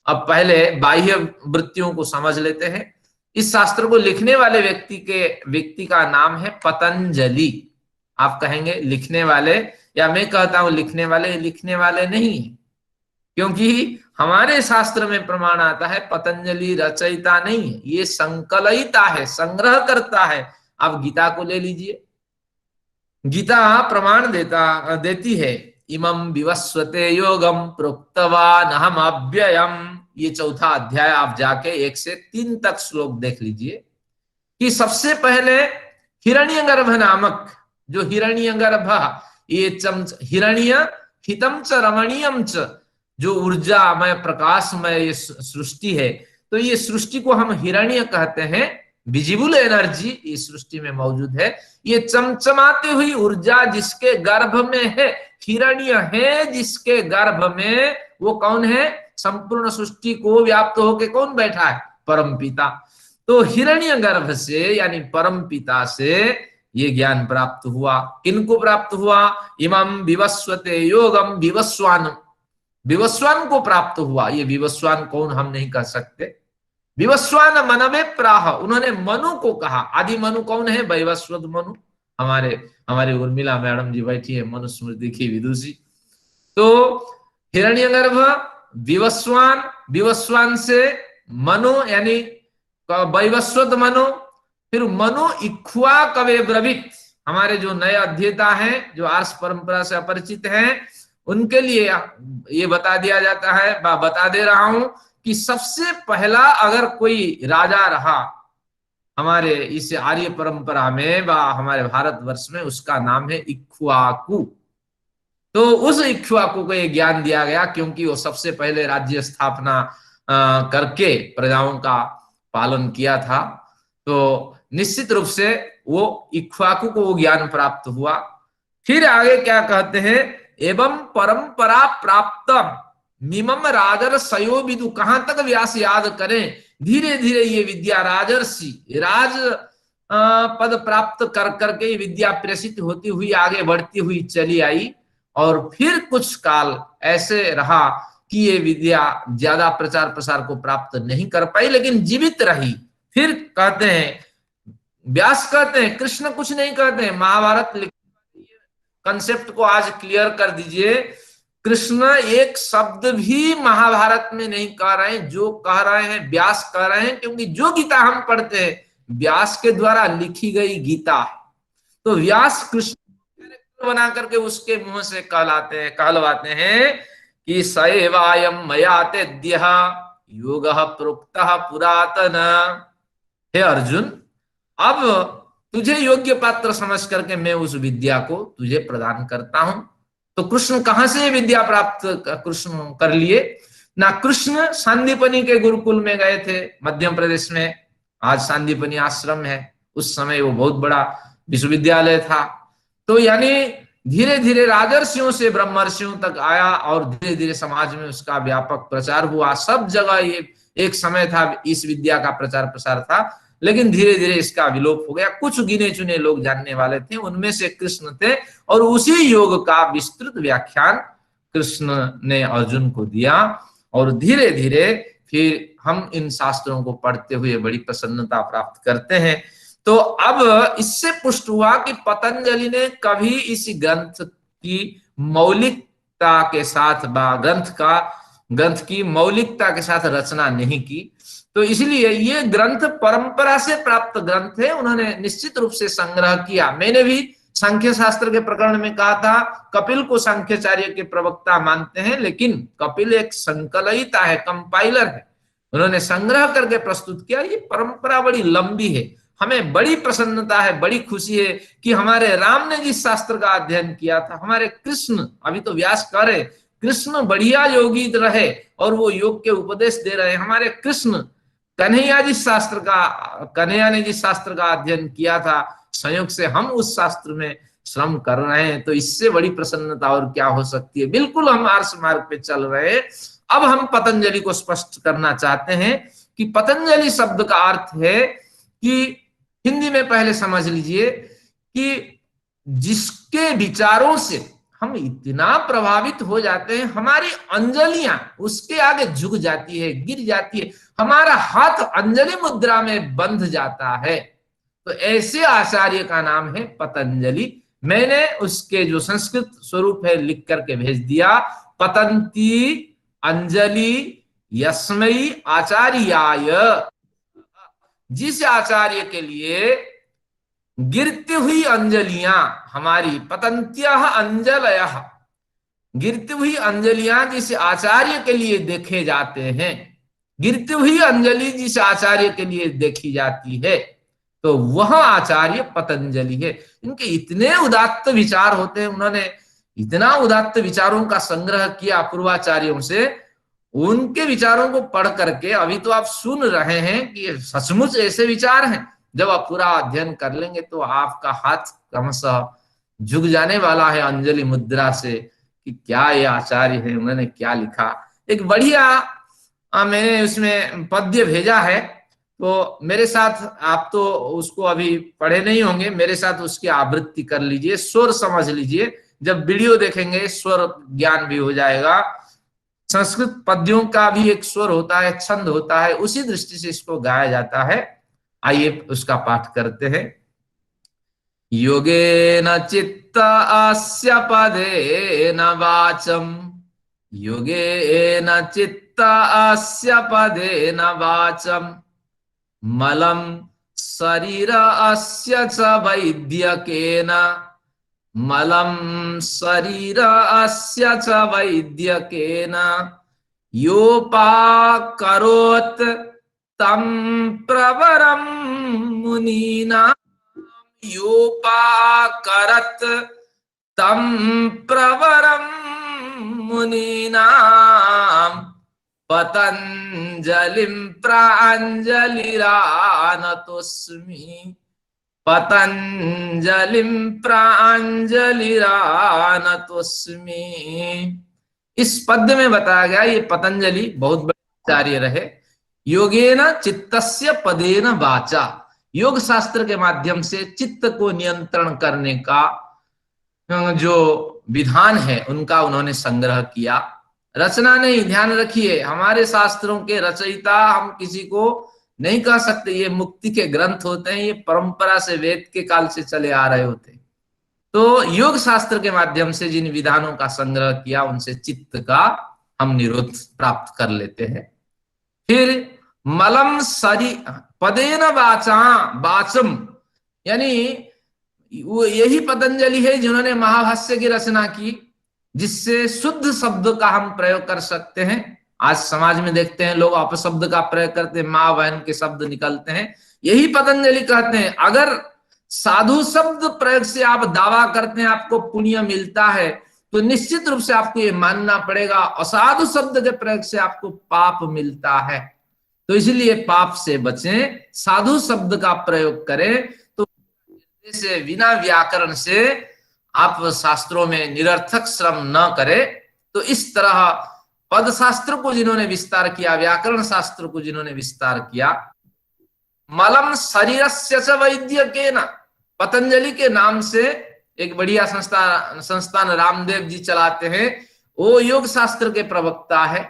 अब पहले बाह्य वृत्तियों को समझ लेते हैं। इस शास्त्र को लिखने वाले व्यक्ति का नाम है पतंजलि। आप कहेंगे लिखने वाले, या मैं कहता हूं लिखने वाले नहीं है, क्योंकि हमारे शास्त्र में प्रमाण आता है पतंजलि रचयिता नहीं है, ये संकलयिता है, संग्रह करता है। आप गीता को ले लीजिए, गीता प्रमाण देती है इमं विवस्वते योगम प्रोक्तवान अहम अव्ययम। ये चौथा अध्याय आप जाके 1 से 3 तक श्लोक देख लीजिए कि सबसे पहले हिरण्यगर्भ नामक, जो हिरण्यगर्भ, ये हिरण्य हितम च रमणीयम च, जो ऊर्जामय प्रकाशमय ये सृष्टि है, तो ये सृष्टि को हम हिरण्य कहते हैं। विजिबल एनर्जी इस सृष्टि में मौजूद है। ये चमचमाती हुई ऊर्जा जिसके गर्भ में है, हिरण्य है जिसके गर्भ में, वो कौन है? संपूर्ण सृष्टि को व्याप्त होके कौन बैठा है? परम पिता। तो हिरण्य गर्भ से यानी परम पिता से ये ज्ञान प्राप्त हुआ। किनको प्राप्त हुआ? इमं विवस्वते योगम, विवस्वान को प्राप्त हुआ। ये विवस्वान कौन हम नहीं कह सकते। विवस्वान मनवे प्राह, उन्होंने मनु को कहा। आदि मनु कौन है? वैवस्वत मनु। हमारे उर्मिला मैडम जी बैठी है, मनुस्मृति की विदुषी। तो हिरण्यगर्भ, विवस्वान, विवस्वान से मनु यानी वैवस्वत मनु, फिर मनु इक्ष्वा कवे ब्रवीत। हमारे जो नए अध्येता हैं, जो आर्ष परंपरा से अपरिचित हैं, उनके लिए ये बता दिया जाता है, बता दे रहा हूं कि सबसे पहला अगर कोई राजा रहा हमारे इस आर्य परंपरा में व हमारे भारतवर्ष में, उसका नाम है इक्ष्वाकु। तो उस इक्ष्वाकु को ये ज्ञान दिया गया क्योंकि वो सबसे पहले राज्य स्थापना करके प्रजाओं का पालन किया था। तो निश्चित रूप से वो इक्ष्वाकु को वो ज्ञान प्राप्त हुआ। फिर आगे क्या कहते हैं? एवं परंपरा प्राप्त मिमम राजर्षयो विदु। कहां तक व्यास याद करें? धीरे धीरे ये विद्या राजर्षि, राज पद प्राप्त कर करके ये विद्या प्रेषित होती हुई आगे बढ़ती हुई चली आई। और फिर कुछ काल ऐसे रहा कि ये विद्या ज्यादा प्रचार प्रसार को प्राप्त नहीं कर पाई, लेकिन जीवित रही। फिर कहते हैं, व्यास कहते हैं, कृष्ण कुछ नहीं कहते हैं, महाभारत लिख, कंसेप्ट को आज क्लियर कर दीजिए। कृष्ण एक शब्द भी महाभारत में नहीं कह रहे हैं, जो कह रहे हैं व्यास कह रहे हैं, क्योंकि जो गीता हम पढ़ते हैं व्यास के द्वारा लिखी गई गीता है। तो व्यास कृष्ण बना करके उसके मुंह से कहलवाते हैं कि सएवायम मया तेद्यः योगः प्रोक्तः पुरातन। हे अर्जुन, अब तुझे योग्य पात्र समझ करके मैं उस विद्या को तुझे प्रदान करता हूं। तो कृष्ण कहां से विद्या प्राप्त कृष्ण कर लिए ना? कृष्ण सांदीपनी के गुरुकुल में गए थे मध्य प्रदेश में, आज सांदीपनी आश्रम है, उस समय वो बहुत बड़ा विश्वविद्यालय था। तो यानी धीरे धीरे राजर्षियों से ब्रह्मर्षियों तक आया और धीरे धीरे समाज में उसका व्यापक प्रचार हुआ। सब जगह ये एक समय था इस विद्या का प्रचार प्रसार था, लेकिन धीरे धीरे इसका विलोप हो गया। कुछ गिने चुने लोग जानने वाले थे, उनमें से कृष्ण थे, और उसी योग का विस्तृत व्याख्यान कृष्ण ने अर्जुन को दिया। और धीरे धीरे फिर हम इन शास्त्रों को पढ़ते हुए बड़ी प्रसन्नता प्राप्त करते हैं। तो अब इससे पुष्ट हुआ कि पतंजलि ने कभी इस ग्रंथ की मौलिकता के साथ ग्रंथ की मौलिकता के साथ रचना नहीं की। तो इसलिए ये ग्रंथ परंपरा से प्राप्त ग्रंथ है, उन्होंने निश्चित रूप से संग्रह किया। मैंने भी सांख्य शास्त्र के प्रकरण में कहा था, कपिल को सांख्याचार्य के प्रवक्ता मानते हैं, लेकिन कपिल एक संकलयिता है, कंपाइलर है, उन्होंने संग्रह करके प्रस्तुत किया। ये परंपरा बड़ी लंबी है। हमें बड़ी प्रसन्नता है, बड़ी खुशी है कि हमारे राम ने जिस शास्त्र का अध्ययन किया था, हमारे कृष्ण, अभी तो व्यास कह रहे कृष्ण बढ़िया योगी रहे और वो योग के उपदेश दे रहे हैं, हमारे कृष्ण कन्हैया ने जिस शास्त्र का अध्ययन किया था, संयोग से हम उस शास्त्र में श्रम कर रहे हैं। तो इससे बड़ी प्रसन्नता और क्या हो सकती है। बिल्कुल हम आर्ष मार्ग पे चल रहे हैं। अब हम पतंजलि को स्पष्ट करना चाहते हैं कि पतंजलि शब्द का अर्थ है कि हिंदी में पहले समझ लीजिए कि जिसके विचारों से हम इतना प्रभावित हो जाते हैं, हमारी अंजलियां उसके आगे झुक जाती है, गिर जाती है, हमारा हाथ अंजलि मुद्रा में बंध जाता है। तो ऐसे आचार्य का नाम है पतंजलि। मैंने उसके जो संस्कृत स्वरूप है लिख करके भेज दिया, पतंती अंजलि यस्मई आचार्याय। जिस आचार्य के लिए गिरती हुई अंजलियां हमारी, पतंत्यः अंजलयः, गिरती हुई अंजलियां जिस आचार्य के लिए देखे जाते हैं, गिरती हुई अंजलि जिस आचार्य के लिए देखी जाती है, तो वह आचार्य पतंजलि है। इनके इतने उदात्त विचार होते हैं, उन्होंने इतना उदात्त विचारों का संग्रह किया पूर्वाचार्यों से। उनके विचारों को पढ़ करके अभी तो आप सुन रहे हैं कि सचमुच ऐसे विचार हैं। जब आप पूरा अध्ययन कर लेंगे तो आपका हाथ क्रमशः झुक जाने वाला है अंजलि मुद्रा से कि क्या ये आचार्य है, उन्होंने क्या लिखा। एक बढ़िया मैंने उसमें पद्य भेजा है, तो मेरे साथ, आप तो उसको अभी पढ़े नहीं होंगे, मेरे साथ उसकी आवृत्ति कर लीजिए, स्वर समझ लीजिए। जब वीडियो देखेंगे स्वर ज्ञान भी हो जाएगा। संस्कृत पद्यों का भी एक स्वर होता है, छंद होता है, उसी दृष्टि से इसको गाया जाता है। आइए उसका पाठ करते हैं। योगेन चित्त अस्य पदेन वाचम, योगेन चित्त अस्य पदेन वाचम, मलं शरीर अस्य च वैद्यकेन, मलं शरीर अस्य च वैद्यकेन, योपाकरोत् तं प्रवरं मुनीनां, योपाकरत् तं प्रवरं मुनीनां, पतंजलिं प्राञ्जलिरानतोऽस्मि, पतंजलिं प्राञ्जलिरानतोऽस्मि। इस पद्य में बताया गया ये पतंजलि बहुत बड़े आचार्य रहे। योगेन चित्तस्य पदेन वाचा, योग शास्त्र के माध्यम से चित्त को नियंत्रण करने का जो विधान है उनका उन्होंने संग्रह किया। रचना नहीं, ध्यान रखिए, हमारे शास्त्रों के रचयिता हम किसी को नहीं कह सकते, ये मुक्ति के ग्रंथ होते हैं, ये परंपरा से वेद के काल से चले आ रहे होते हैं। तो योग शास्त्र के माध्यम से जिन विधानों का संग्रह किया उनसे चित्त का हम निरोध प्राप्त कर लेते हैं। फिर मलम सरी पदेन वाचा वाचम, यानी वो यही पतंजलि है जिन्होंने महाभाष्य की रचना की, जिससे शुद्ध शब्द का हम प्रयोग कर सकते हैं। आज समाज में देखते हैं लोग अपशब्द का प्रयोग करते हैं, माँ बहन के शब्द निकलते हैं। यही पतंजलि कहते हैं अगर साधु शब्द प्रयोग से आप दावा करते हैं आपको पुण्य मिलता है, तो निश्चित रूप से आपको ये मानना पड़ेगा असाधु शब्द के प्रयोग से आपको पाप मिलता है। तो इसलिए पाप से बचें, साधु शब्द का प्रयोग करें। तो से बिना व्याकरण से आप शास्त्रों में निरर्थक श्रम न करें। तो इस तरह पद शास्त्र को जिन्होंने विस्तार किया, व्याकरण शास्त्र को जिन्होंने विस्तार किया, मलम शरीरस्य च वैद्यकेन, पतंजलि के नाम से एक बढ़िया संस्थान रामदेव जी चलाते हैं, वो योग शास्त्र के प्रवक्ता है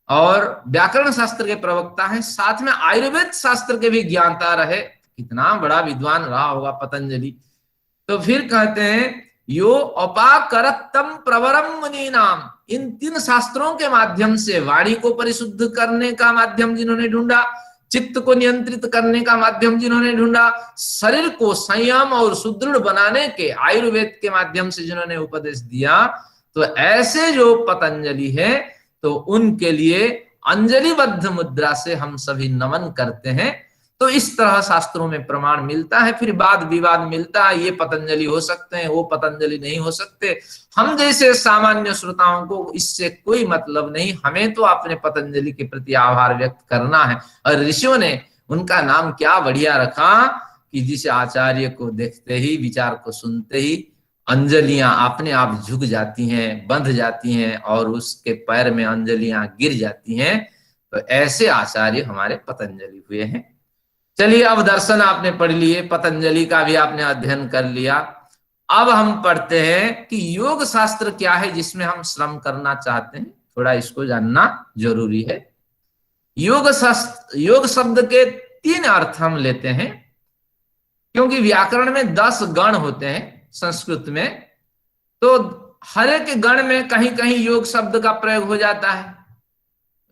और व्याकरण शास्त्र के प्रवक्ता है, साथ में आयुर्वेद शास्त्र के भी ज्ञाता रहे। कितना बड़ा विद्वान रहा होगा पतंजलि। तो फिर कहते हैं यो अपाकरत्तम प्रवरम मुनि नाम, इन तीन शास्त्रों के माध्यम से वाणी को परिशुद्ध करने का माध्यम जिन्होंने ढूंढा, चित्त को नियंत्रित करने का माध्यम जिन्होंने ढूंढा, शरीर को संयम और सुदृढ़ बनाने के आयुर्वेद के माध्यम से जिन्होंने उपदेश दिया, तो ऐसे जो पतंजलि है तो उनके लिए अंजलिबद्ध मुद्रा से हम सभी नमन करते हैं। तो इस तरह शास्त्रों में प्रमाण मिलता है, फिर वाद विवाद मिलता है, ये पतंजलि हो सकते हैं, वो पतंजलि नहीं हो सकते। हम जैसे सामान्य श्रोताओं को इससे कोई मतलब नहीं, हमें तो अपने पतंजलि के प्रति आभार व्यक्त करना है। और ऋषियों ने उनका नाम क्या बढ़िया रखा कि जिस आचार्य को देखते ही, विचार को सुनते ही अंजलियां अपने आप झुक जाती हैं, बंध जाती हैं और उसके पैर में अंजलियां गिर जाती हैं। तो ऐसे आचार्य हमारे पतंजलि हुए हैं। चलिए, अब दर्शन आपने पढ़ लिए, पतंजलि का भी आपने अध्ययन कर लिया। अब हम पढ़ते हैं कि योग शास्त्र क्या है जिसमें हम श्रम करना चाहते हैं, थोड़ा इसको जानना जरूरी है। योग शास्त्र, योग शब्द के तीन अर्थ हम लेते हैं, क्योंकि व्याकरण में 10 गण होते हैं संस्कृत में, तो हर एक गण में कहीं कहीं योग शब्द का प्रयोग हो जाता है।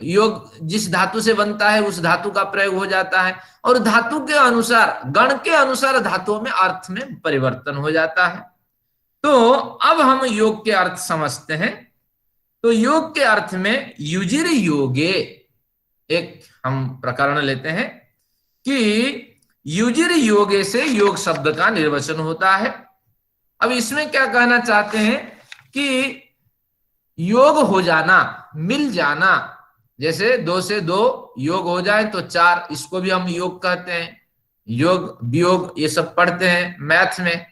योग जिस धातु से बनता है उस धातु का प्रयोग हो जाता है, और धातु के अनुसार, गण के अनुसार धातुओं में अर्थ में परिवर्तन हो जाता है। तो अब हम योग के अर्थ समझते हैं। तो योग के अर्थ में युजिर योगे एक हम प्रकरण लेते हैं कि युजिर योगे से योग शब्द का निर्वचन होता है। अब इसमें क्या कहना चाहते हैं कि योग हो जाना, मिल जाना, जैसे 2 से 2 योग हो जाए तो 4, इसको भी हम योग कहते हैं। योग वियोग ये सब पढ़ते हैं मैथ में।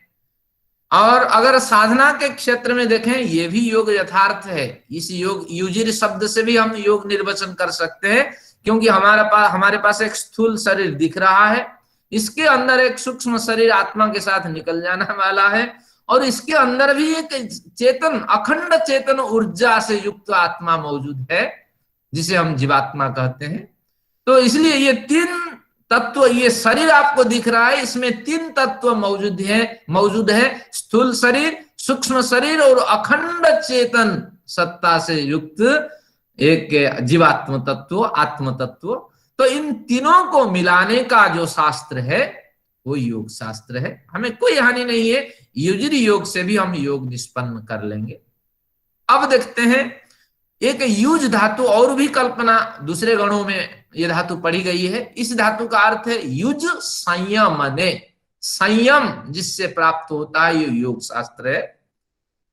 और अगर साधना के क्षेत्र में देखें, ये भी योग यथार्थ है। इस योग युजिर शब्द से भी हम योग निर्वचन कर सकते हैं, क्योंकि हमारे पास एक स्थूल शरीर दिख रहा है, इसके अंदर एक सूक्ष्म शरीर आत्मा के साथ निकल जाने वाला है, और इसके अंदर भी एक चेतन, अखंड चेतन ऊर्जा से युक्त आत्मा मौजूद है, जिसे हम जीवात्मा कहते हैं। तो इसलिए ये 3 तत्व, ये शरीर आपको दिख रहा है, इसमें 3 तत्व मौजूद है, स्थूल शरीर, सूक्ष्म शरीर और अखंड चेतन सत्ता से युक्त एक जीवात्म तत्व, आत्म तत्व। तो इन तीनों को मिलाने का जो शास्त्र है वो योग शास्त्र है। हमें कोई हानि नहीं है, युजिर योग से भी हम योग निष्पन्न कर लेंगे। अब देखते हैं एक युज धातु और भी कल्पना दूसरे गणों में ये धातु पढ़ी गई है। इस धातु का अर्थ है युज संयमने, संयम जिससे प्राप्त होता है, ये योग शास्त्र है।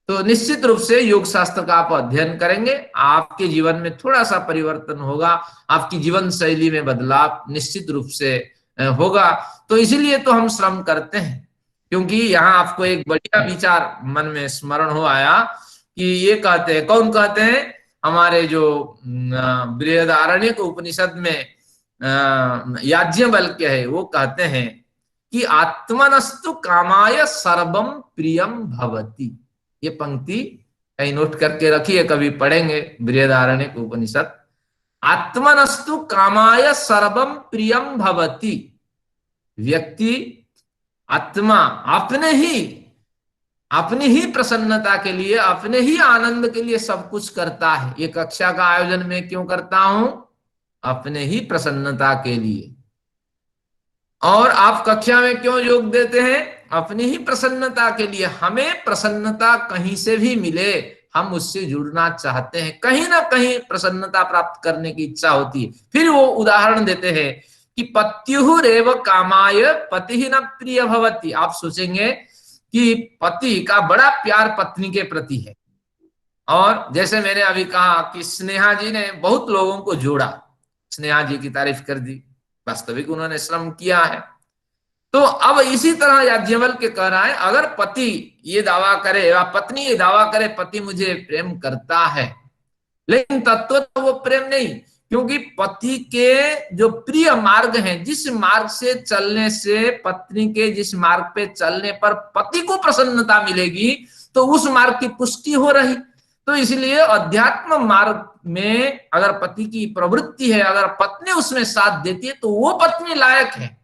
तो निश्चित रूप से योग शास्त्र का आप अध्ययन करेंगे, आपके जीवन में थोड़ा सा परिवर्तन होगा, आपकी जीवन शैली में बदलाव निश्चित रूप से होगा। तो इसीलिए तो हम श्रम करते हैं, क्योंकि यहाँ आपको एक बढ़िया विचार मन में स्मरण हो आया कि ये कहते हैं, कौन कहते हैं, हमारे जो बृहदारण्यक उपनिषद में याज्ञवल्क्य है, वो कहते हैं कि आत्मनस्तु कामाय सर्वम प्रियम भवति। ये पंक्ति कहीं नोट करके रखिए, कभी पढ़ेंगे बृहदारण्यक उपनिषद। आत्मनस्तु कामाय सर्वम प्रियम भवति। व्यक्ति आत्मा अपनी ही प्रसन्नता के लिए, अपने ही आनंद के लिए सब कुछ करता है। ये कक्षा का आयोजन मैं क्यों करता हूं? अपने ही प्रसन्नता के लिए। और आप कक्षा में क्यों योग देते हैं? अपनी ही प्रसन्नता के लिए। हमें प्रसन्नता कहीं से भी मिले, हम उससे जुड़ना चाहते हैं, कहीं ना कहीं प्रसन्नता प्राप्त करने की इच्छा होती है। फिर वो उदाहरण देते हैं कि पत्युरेव कामाय पति न प्रिय भवति। आप सोचेंगे कि पति का बड़ा प्यार पत्नी के प्रति है, और जैसे मैंने अभी कहा कि स्नेहा जी ने बहुत लोगों को जोड़ा, स्नेहा जी की तारीफ कर दी, वास्तविक उन्होंने श्रम किया है। तो अब इसी तरह याज्ञवल्क्य कह रहा है, अगर पति ये दावा करे या पत्नी ये दावा करे पति मुझे प्रेम करता है, लेकिन तत्व वो प्रेम नहीं, क्योंकि पति के जो प्रिय मार्ग हैं, जिस मार्ग से चलने से, पत्नी के जिस मार्ग पे चलने पर पति को प्रसन्नता मिलेगी, तो उस मार्ग की पुष्टि हो रही। तो इसलिए अध्यात्म मार्ग में अगर पति की प्रवृत्ति है, अगर पत्नी उसमें साथ देती है, तो वो पत्नी लायक है।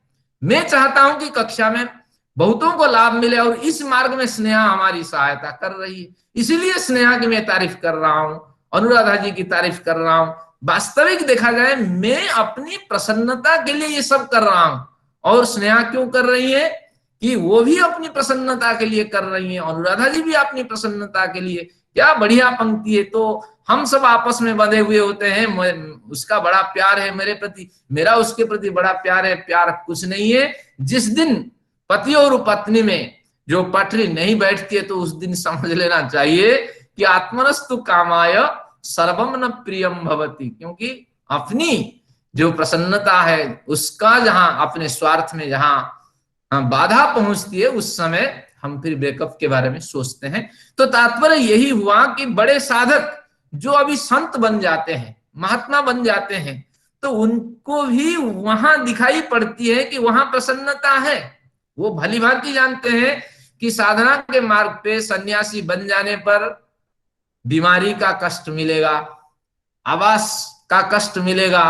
मैं चाहता हूं कि कक्षा में बहुतों को लाभ मिले, और इस मार्ग में स्नेहा हमारी सहायता कर रही है। इसीलिए स्नेहा की मैं तारीफ कर रहा हूं, अनुराधा जी की तारीफ कर रहा हूं। वास्तविक देखा जाए मैं अपनी प्रसन्नता के लिए ये सब कर रहा हूं, और स्नेहा क्यों कर रही है? कि वो भी अपनी प्रसन्नता के लिए कर रही है, अनुराधा जी भी अपनी प्रसन्नता के लिए। क्या बढ़िया पंक्ति है। तो हम सब आपस में बंधे हुए होते हैं, उसका बड़ा प्यार है मेरे प्रति, मेरा उसके प्रति बड़ा प्यार है। प्यार कुछ नहीं है। जिस दिन पति और पत्नी में जो पटरी नहीं बैठती है, तो उस दिन समझ लेना चाहिए कि आत्मनस्तु कामाय सर्वम न प्रियम भवति। क्योंकि अपनी जो प्रसन्नता है उसका जहां अपने स्वार्थ में जहां बाधा पहुंचती है, उस समय हम फिर ब्रेकअप के बारे में सोचते हैं। तो तात्पर्य यही हुआ कि बड़े साधक जो अभी संत बन जाते हैं, महात्मा बन जाते हैं, तो उनको भी वहां दिखाई पड़ती है कि वहां प्रसन्नता है। वो भली भांति जानते हैं कि साधना के मार्ग पे सन्यासी बन जाने पर बीमारी का कष्ट मिलेगा, आवास का कष्ट मिलेगा,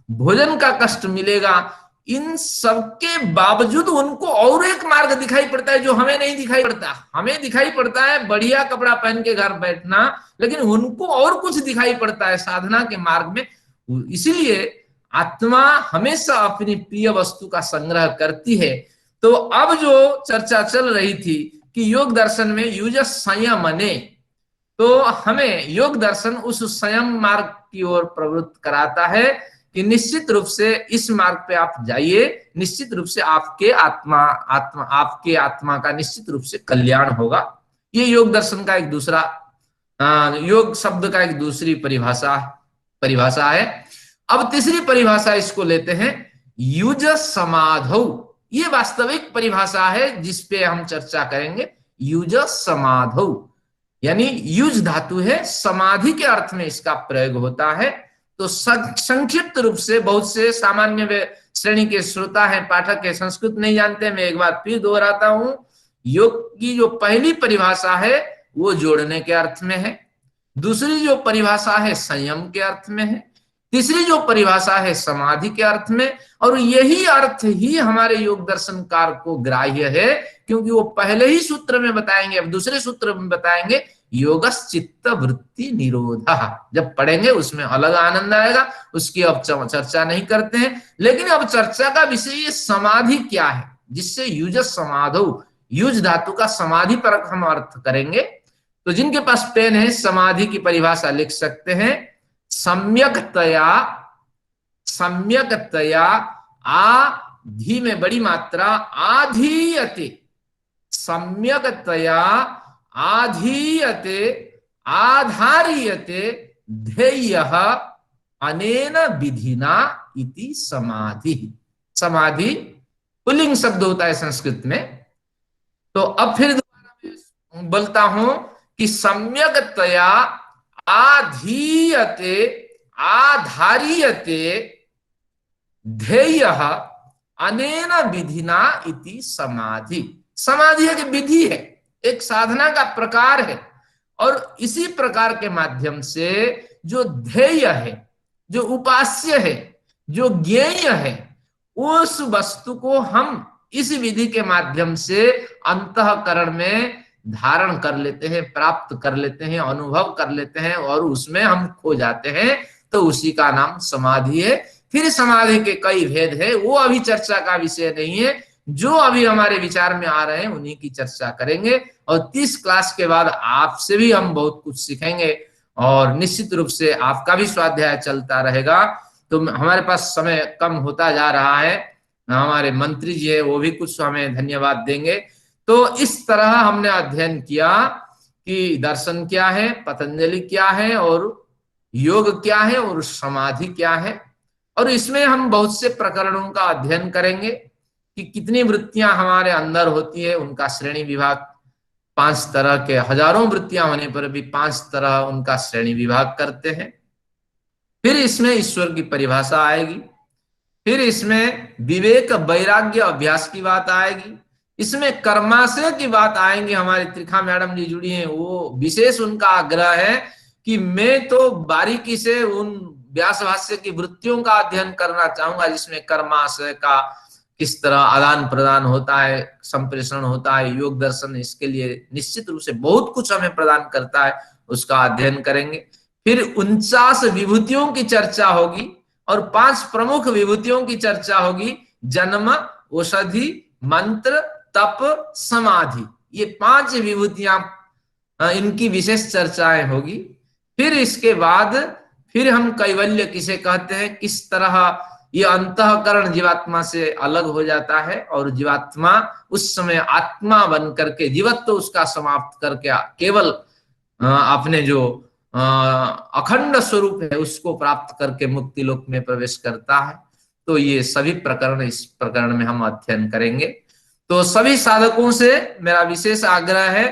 भोजन का कष्ट मिलेगा। इन सबके बावजूद उनको और एक मार्ग दिखाई पड़ता है जो हमें नहीं दिखाई पड़ता। हमें दिखाई पड़ता है बढ़िया कपड़ा पहन के घर बैठना, लेकिन उनको और कुछ दिखाई पड़ता है साधना के मार्ग में। इसीलिए आत्मा हमेशा अपनी प्रिय वस्तु का संग्रह करती है। तो अब जो चर्चा चल रही थी कि योग दर्शन में युज संयमने, तो हमें योग दर्शन उस संयम मार्ग की ओर प्रवृत्त कराता है कि निश्चित रूप से इस मार्ग पे आप जाइए, निश्चित रूप से आपके आत्मा का निश्चित रूप से कल्याण होगा। ये योग दर्शन का एक दूसरा योग शब्द का एक दूसरी परिभाषा है। अब तीसरी परिभाषा इसको लेते हैं, युज समाधौ। ये वास्तविक परिभाषा है जिसपे हम चर्चा करेंगे। युज समाधौ यानी युज धातु है, समाधि के अर्थ में इसका प्रयोग होता है। तो संक्षिप्त रूप से, बहुत से सामान्य श्रेणी के श्रोता हैं, पाठक है, संस्कृत नहीं जानते, मैं एक बार फिर दोहराता हूं। योग की जो पहली परिभाषा है वो जोड़ने के अर्थ में है, दूसरी जो परिभाषा है संयम के अर्थ में है, तीसरी जो परिभाषा है समाधि के अर्थ में। और यही अर्थ ही हमारे योग दर्शनकार को ग्राह्य है, क्योंकि वो पहले ही सूत्र में बताएंगे, अब दूसरे सूत्र में बताएंगे योगश्चित्त वृत्ति निरोधा। जब पढ़ेंगे उसमें अलग आनंद आएगा, उसकी अब चर्चा नहीं करते हैं। लेकिन अब चर्चा का विषय ये समाधि क्या है, जिससे युज समाधौ, युज धातु का समाधि पर हम अर्थ करेंगे। तो जिनके पास पेन है समाधि की परिभाषा लिख सकते हैं, सम्यकतया आधि में बड़ी मात्रा आधीयते, सम्यकतया आधीयते आधारीयते ध्येयः अनेन विधिना इति समाधि। समाधि पुल्लिंग शब्द होता है संस्कृत में। तो अब फिर दोबारा मैं बोलता हूं कि सम्यकतया आधीयते आधारीयते ध्येयः अनेन विधिना इति समाधि। समाधि एक विधि है, एक साधना का प्रकार है। और इसी प्रकार के माध्यम से जो ध्येय है, जो उपास्य है, जो ज्ञेय है, उस वस्तु को हम इस विधि के माध्यम से अंतःकरण में धारण कर लेते हैं, प्राप्त कर लेते हैं, अनुभव कर लेते हैं और उसमें हम खो जाते हैं। तो उसी का नाम समाधि है। फिर समाधि के कई भेद है, वो अभी चर्चा का विषय नहीं है। जो अभी हमारे विचार में आ रहे हैं उन्हीं की चर्चा करेंगे और 30 क्लास के बाद आपसे भी हम बहुत कुछ सीखेंगे और निश्चित रूप से आपका भी स्वाध्याय चलता रहेगा। तो हमारे पास समय कम होता जा रहा है। हमारे मंत्री जी है, वो भी कुछ हमें धन्यवाद देंगे। तो इस तरह हमने अध्ययन किया कि दर्शन क्या है, पतंजलि क्या है और योग क्या है और समाधि क्या है। और इसमें हम बहुत से प्रकरणों का अध्ययन करेंगे कि कितनी वृत्तियां हमारे अंदर होती है, उनका श्रेणी विभाग, 5 तरह के, हजारों वृत्तियां होने पर भी 5 तरह उनका श्रेणी विभाग करते हैं। फिर इसमें ईश्वर की परिभाषा आएगी, फिर इसमें विवेक वैराग्य अभ्यास की बात आएगी, इसमें कर्माशय की बात आएंगी। हमारी त्रिखा मैडम जी जुड़ी हैं, वो विशेष उनका आग्रह है कि मैं तो बारीकी से उन व्यास भाष्य की वृत्तियों का अध्ययन करना चाहूंगा जिसमें कर्माशय का किस तरह आदान प्रदान होता है, संप्रेषण होता है। योग दर्शन इसके लिए निश्चित रूप से बहुत कुछ हमें प्रदान करता है, उसका अध्ययन करेंगे। फिर 49 विभूतियों की चर्चा होगी और 5 प्रमुख विभूतियों की चर्चा होगी, जन्म, औषधि, मंत्र, तप, समाधि। ये 5 विभूतियां, इनकी विशेष चर्चाएं होगी। फिर इसके बाद फिर हम कैवल्य किसे कहते हैं, किस तरह ये अंतःकरण जीवात्मा से अलग हो जाता है और जीवात्मा उस समय आत्मा बन करके जीवत्व तो उसका समाप्त करके केवल अपने जो अखंड स्वरूप है उसको प्राप्त करके मुक्ति लोक में प्रवेश करता है। तो ये सभी प्रकरण इस प्रकरण में हम अध्ययन करेंगे। तो सभी साधकों से मेरा विशेष आग्रह है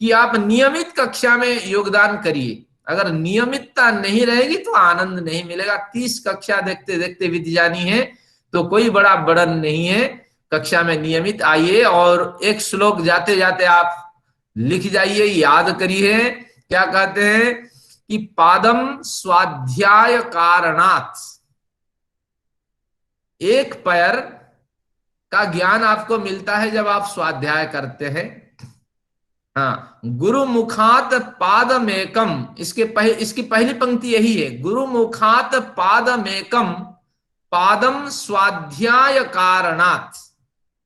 कि आप नियमित कक्षा में योगदान करिए। अगर नियमितता नहीं रहेगी तो आनंद नहीं मिलेगा। 30 कक्षा देखते देखते बीत जानी है तो कोई बड़ा बर्डन नहीं है। कक्षा में नियमित आइए और एक श्लोक जाते जाते आप लिख जाइए, याद करिए। क्या कहते हैं कि पादम स्वाध्याय कारणात्, एक पैर का ज्ञान आपको मिलता है जब आप स्वाध्याय करते हैं। हाँ, गुरु मुखात पादमेकम, इसकी पहली पंक्ति यही है, गुरु मुखात पादमेकम पादम स्वाध्याय कारणात्।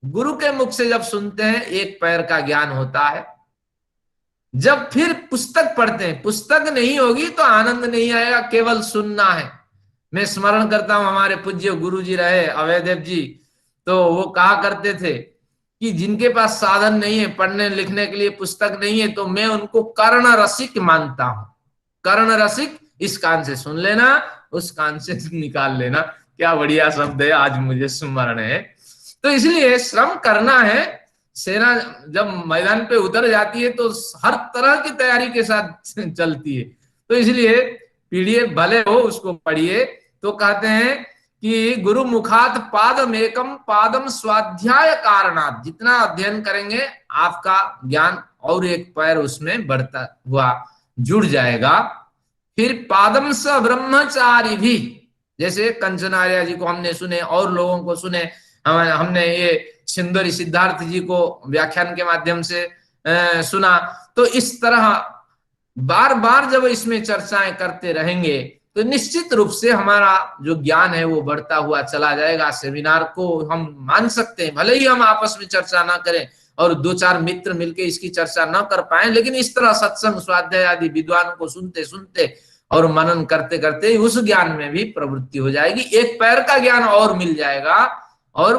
गुरु के मुख से जब सुनते हैं एक पैर का ज्ञान होता है। जब फिर पुस्तक पढ़ते हैं, पुस्तक नहीं होगी तो आनंद नहीं आएगा, केवल सुनना है। मैं स्मरण करता हूं हमारे पूज्य गुरु जी रहे अवैदेव जी, तो वो कहा करते थे कि जिनके पास साधन नहीं है, पढ़ने लिखने के लिए पुस्तक नहीं है, तो मैं उनको कर्ण रसिक मानता हूं। कर्ण रसिक, इस कान से सुन लेना, उस कान से निकाल लेना। क्या बढ़िया शब्द है, आज मुझे स्मरण है। तो इसलिए श्रम करना है। सेना जब मैदान पे उतर जाती है तो हर तरह की तैयारी के साथ चलती है। तो इसलिए पीडीएफ भले हो, उसको पढ़िए। तो कहते हैं कि गुरु मुखात पादमेकम पादम स्वाध्याय कारणात्, जितना अध्ययन करेंगे आपका ज्ञान और एक पैर उसमें बढ़ता हुआ जुड़ जाएगा। फिर पादम स ब्रह्मचारी भी, जैसे कंचनार्य जी को हमने सुने और लोगों को सुने, हमने ये सुंदरी सिद्धार्थ जी को व्याख्यान के माध्यम से सुना। तो इस तरह बार बार जब इसमें चर्चाएं करते रहेंगे तो निश्चित रूप से हमारा जो ज्ञान है वो बढ़ता हुआ चला जाएगा। सेमिनार को हम मान सकते हैं, भले ही हम आपस में चर्चा ना करें और 2-4 मित्र मिलकर इसकी चर्चा न कर पाए, लेकिन इस तरह सत्संग स्वाध्याय आदि विद्वानों को सुनते सुनते और मनन करते करते उस ज्ञान में भी प्रवृत्ति हो जाएगी, एक पैर का ज्ञान और मिल जाएगा। और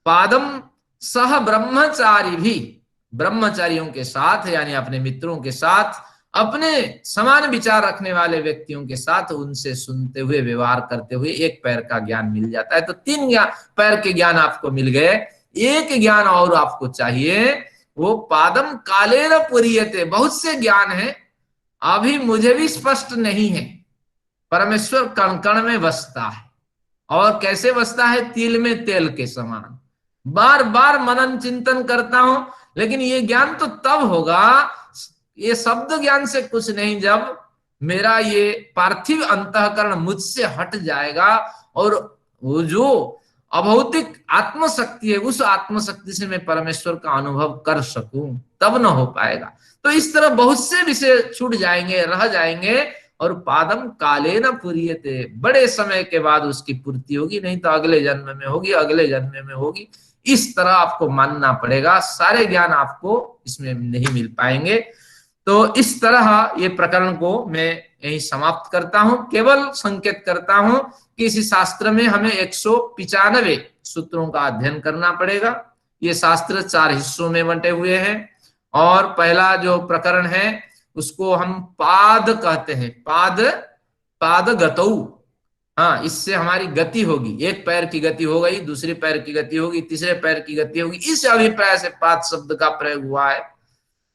पादम सह ब्रह्मचारी भी, ब्रह्मचारियों के साथ यानी अपने मित्रों के साथ, अपने समान विचार रखने वाले व्यक्तियों के साथ उनसे सुनते हुए व्यवहार करते हुए एक पैर का ज्ञान मिल जाता है। तो 3 पैर के ज्ञान आपको मिल गए। एक ज्ञान और आपको चाहिए, वो पादम कालेन पुरीयते। बहुत से ज्ञान है अभी मुझे भी स्पष्ट नहीं है। परमेश्वर कण कण में बसता है, और कैसे बसता है? तिल में तेल के समान। बार बार मनन चिंतन करता हूं, लेकिन ये ज्ञान तो तब होगा ये शब्द ज्ञान से कुछ नहीं, जब मेरा ये पार्थिव अंतःकरण मुझसे हट जाएगा और वो जो अभौतिक आत्मशक्ति है, उस आत्मशक्ति से मैं परमेश्वर का अनुभव कर सकूं, तब न हो पाएगा। तो इस तरह बहुत से विषय छूट जाएंगे, रह जाएंगे, और पादम काले न पूरियते, बड़े समय के बाद उसकी पूर्ति होगी, नहीं तो अगले जन्म में होगी, अगले जन्म में होगी। इस तरह आपको मानना पड़ेगा, सारे ज्ञान आपको इसमें नहीं मिल पाएंगे। तो इस तरह ये प्रकरण को मैं यही समाप्त करता हूं, केवल संकेत करता हूं कि इस शास्त्र में हमें 195 सूत्रों का अध्ययन करना पड़ेगा। ये शास्त्र 4 हिस्सों में बंटे हुए हैं, और पहला जो प्रकरण है उसको हम पाद कहते हैं, पाद गतौ। हाँ, इससे हमारी गति होगी, एक पैर की गति हो गई, दूसरे पैर की गति होगी, तीसरे पैर की गति होगी, इस अभिप्राय से पाद शब्द का प्रयोग हुआ है।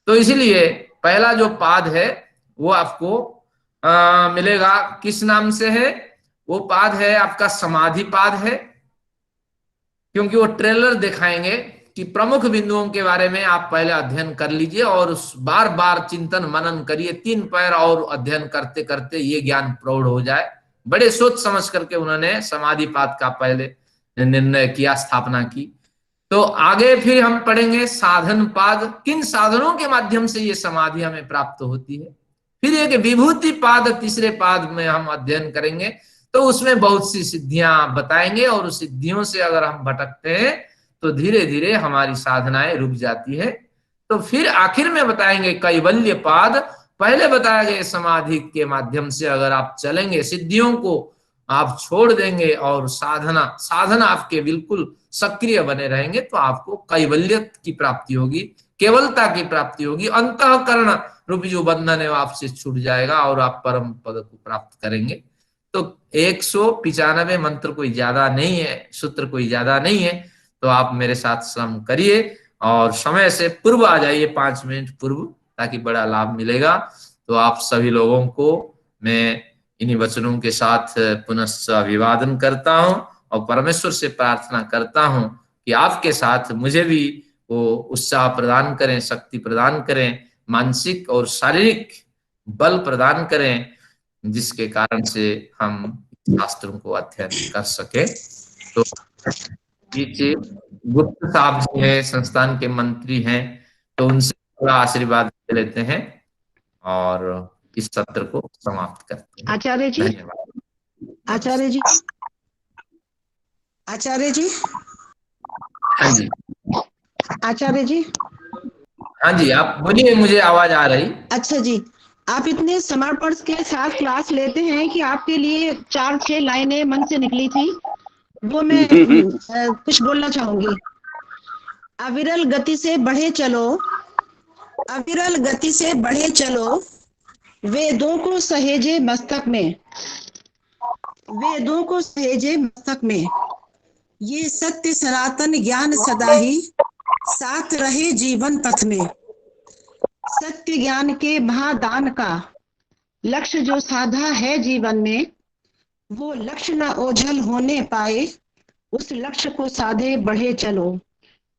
तो इसलिए पहला जो पाद है वो आपको मिलेगा, किस नाम से है वो पाद? है आपका समाधि पाद है, क्योंकि वो ट्रेलर दिखाएंगे कि प्रमुख बिंदुओं के बारे में आप पहले अध्ययन कर लीजिए और उस बार बार चिंतन मनन करिए, 3 पैर और अध्ययन करते करते ये ज्ञान प्रौढ़ हो जाए। बड़े सोच समझ करके उन्होंने समाधि पाद का पहले निर्णय किया, स्थापना की। तो आगे फिर हम पढ़ेंगे साधन पाद, किन साधनों के माध्यम से ये समाधि हमें प्राप्त होती है। फिर एक विभूति पाद, तीसरे पाद में हम अध्ययन करेंगे, तो उसमें बहुत सी सिद्धियां बताएंगे, और उस सिद्धियों से अगर हम भटकते हैं तो धीरे धीरे हमारी साधनाएं रुक जाती है। तो फिर आखिर में बताएंगे कैवल्य पाद। पहले बताया गया समाधि के माध्यम से अगर आप चलेंगे, सिद्धियों को आप छोड़ देंगे और साधना आपके बिल्कुल सक्रिय बने रहेंगे, तो आपको कैवल्य की प्राप्ति होगी, केवलता की प्राप्ति होगी, अंतःकरण रूपी जो बंधन है वो आपसे छूट जाएगा और आप परम पद को प्राप्त करेंगे। तो 195 मंत्र कोई ज्यादा नहीं है, सूत्र कोई ज्यादा नहीं है, तो आप मेरे साथ श्रम करिए और समय से पूर्व आ जाइए, 5 मिनट पूर्व, ताकि बड़ा लाभ मिलेगा। तो आप सभी लोगों को मैं इन्हीं वचनों के साथ पुनः अभिवादन करता हूं और परमेश्वर से प्रार्थना करता हूं कि आपके साथ मुझे भी वो उत्साह प्रदान करें, शक्ति प्रदान करें, मानसिक और शारीरिक बल प्रदान करें, जिसके कारण से हम शास्त्रों को अध्ययन कर सके। तो पीछे गुप्त साहब जी हैं, संस्थान के मंत्री हैं, तो उनसे थोड़ा आशीर्वाद लेते हैं और इस सत्र को समाप्त करते हैं। आचार्य जी, धन्यवाद। आचार्य जी, आचार्य जी, हाँ जी, आचार्य जी, हाँ जी, आप बोलिए, मुझे आवाज आ रही। अच्छा जी, आप इतने समर्पण के साथ क्लास लेते हैं कि आपके लिए 4-6 लाइनें मन से निकली थी, वो मैं कुछ बोलना चाहूंगी। अविरल गति से बढ़े चलो, अविरल गति से बढ़े चलो, वेदों को सहेजे मस्तक में, वेदों को सहेजे मस्तक में, ये सत्य सनातन ज्ञान सदा ही साथ रहे जीवन पथ में। सत्य ज्ञान के महादान का लक्ष्य जो साधा है जीवन में, वो लक्ष्य न ओझल होने पाए, उस लक्ष्य को साधे बढ़े चलो।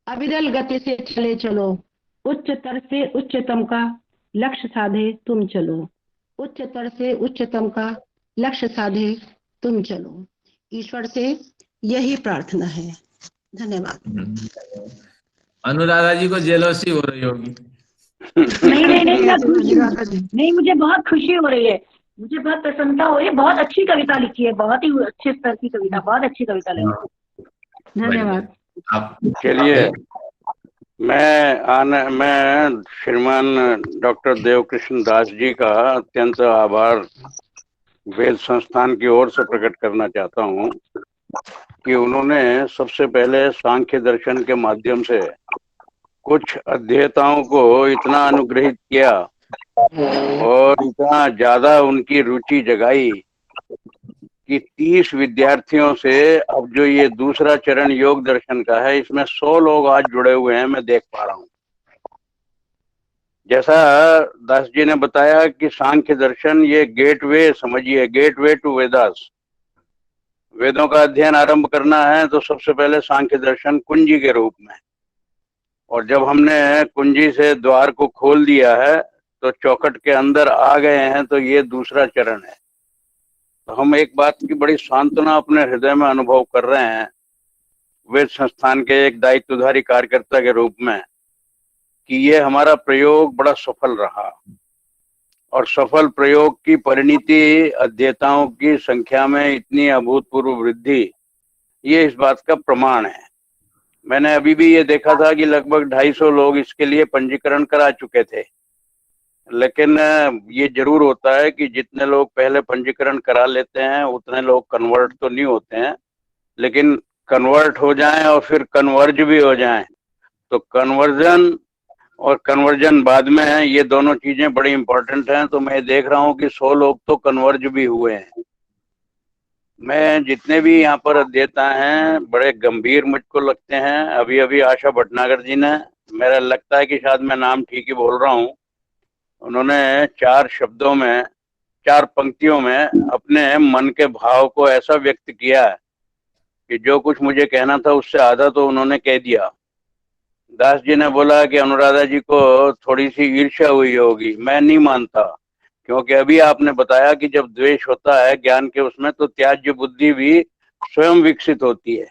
अविरल गति से चले चलो, उच्चतर से उच्चतम का लक्ष्य साधे तुम चलो, उच्चतर से उच्चतम का लक्ष्य साधे तुम चलो। ईश्वर से यही प्रार्थना है। धन्यवाद। अनुराधा जी को जेलसी हो रही होगी। नहीं, मुझे बहुत खुशी हो रही है, मुझे बहुत प्रसन्नता हो रही है। बहुत अच्छी कविता लिखी है, बहुत ही अच्छे स्तर की कविता, बहुत अच्छी कविता लिखी। धन्यवाद। चलिए, मैं श्रीमान डॉक्टर देवकृष्ण दास जी का अत्यंत आभार वेद संस्थान की ओर से प्रकट करना चाहता हूँ कि उन्होंने सबसे पहले सांख्य दर्शन के माध्यम से कुछ अध्येताओं को इतना अनुग्रहित किया और इतना ज्यादा उनकी रुचि जगाई कि 30 विद्यार्थियों से अब जो ये दूसरा चरण योग दर्शन का है, इसमें 100 लोग आज जुड़े हुए हैं, मैं देख पा रहा हूँ। जैसा दास जी ने बताया कि सांख्य दर्शन ये गेटवे समझिए, गेटवे टू वेदास। वेदों का अध्ययन आरंभ करना है तो सबसे पहले सांख्य दर्शन कुंजी के रूप में, और जब हमने कुंजी से द्वार को खोल दिया है तो चौखट के अंदर आ गए हैं, तो ये दूसरा चरण है। तो हम एक बात की बड़ी सांत्वना अपने हृदय में अनुभव कर रहे हैं वेद संस्थान के एक दायित्वधारी कार्यकर्ता के रूप में, कि ये हमारा प्रयोग बड़ा सफल रहा, और सफल प्रयोग की परिणति अध्येताओं की संख्या में इतनी अभूतपूर्व वृद्धि, ये इस बात का प्रमाण है। मैंने अभी भी ये देखा था कि लगभग 250 लोग इसके लिए पंजीकरण करा चुके थे, लेकिन ये जरूर होता है कि जितने लोग पहले पंजीकरण करा लेते हैं उतने लोग कन्वर्ट तो नहीं होते हैं, लेकिन कन्वर्ट हो जाएं और फिर कन्वर्ज भी हो जाएं, तो कन्वर्जन और कन्वर्जन बाद में है, ये दोनों चीजें बड़ी इंपॉर्टेंट हैं। तो मैं देख रहा हूं कि 100 लोग तो कन्वर्ज भी हुए हैं। मैं जितने भी यहाँ पर अध्येता हैं बड़े गंभीर मुझको लगते हैं। अभी अभी आशा भटनागर जी ने, मेरा लगता है कि शायद मैं नाम ठीक ही बोल रहा हूँ, उन्होंने 4 शब्दों में, 4 पंक्तियों में अपने मन के भाव को ऐसा व्यक्त किया है कि जो कुछ मुझे कहना था उससे आधा तो उन्होंने कह दिया। दास जी ने बोला कि अनुराधा जी को थोड़ी सी ईर्ष्या हुई होगी। मैं नहीं मानता, क्योंकि अभी आपने बताया कि जब द्वेष होता है ज्ञान के उसमें, तो त्याज्य बुद्धि भी स्वयं विकसित होती है।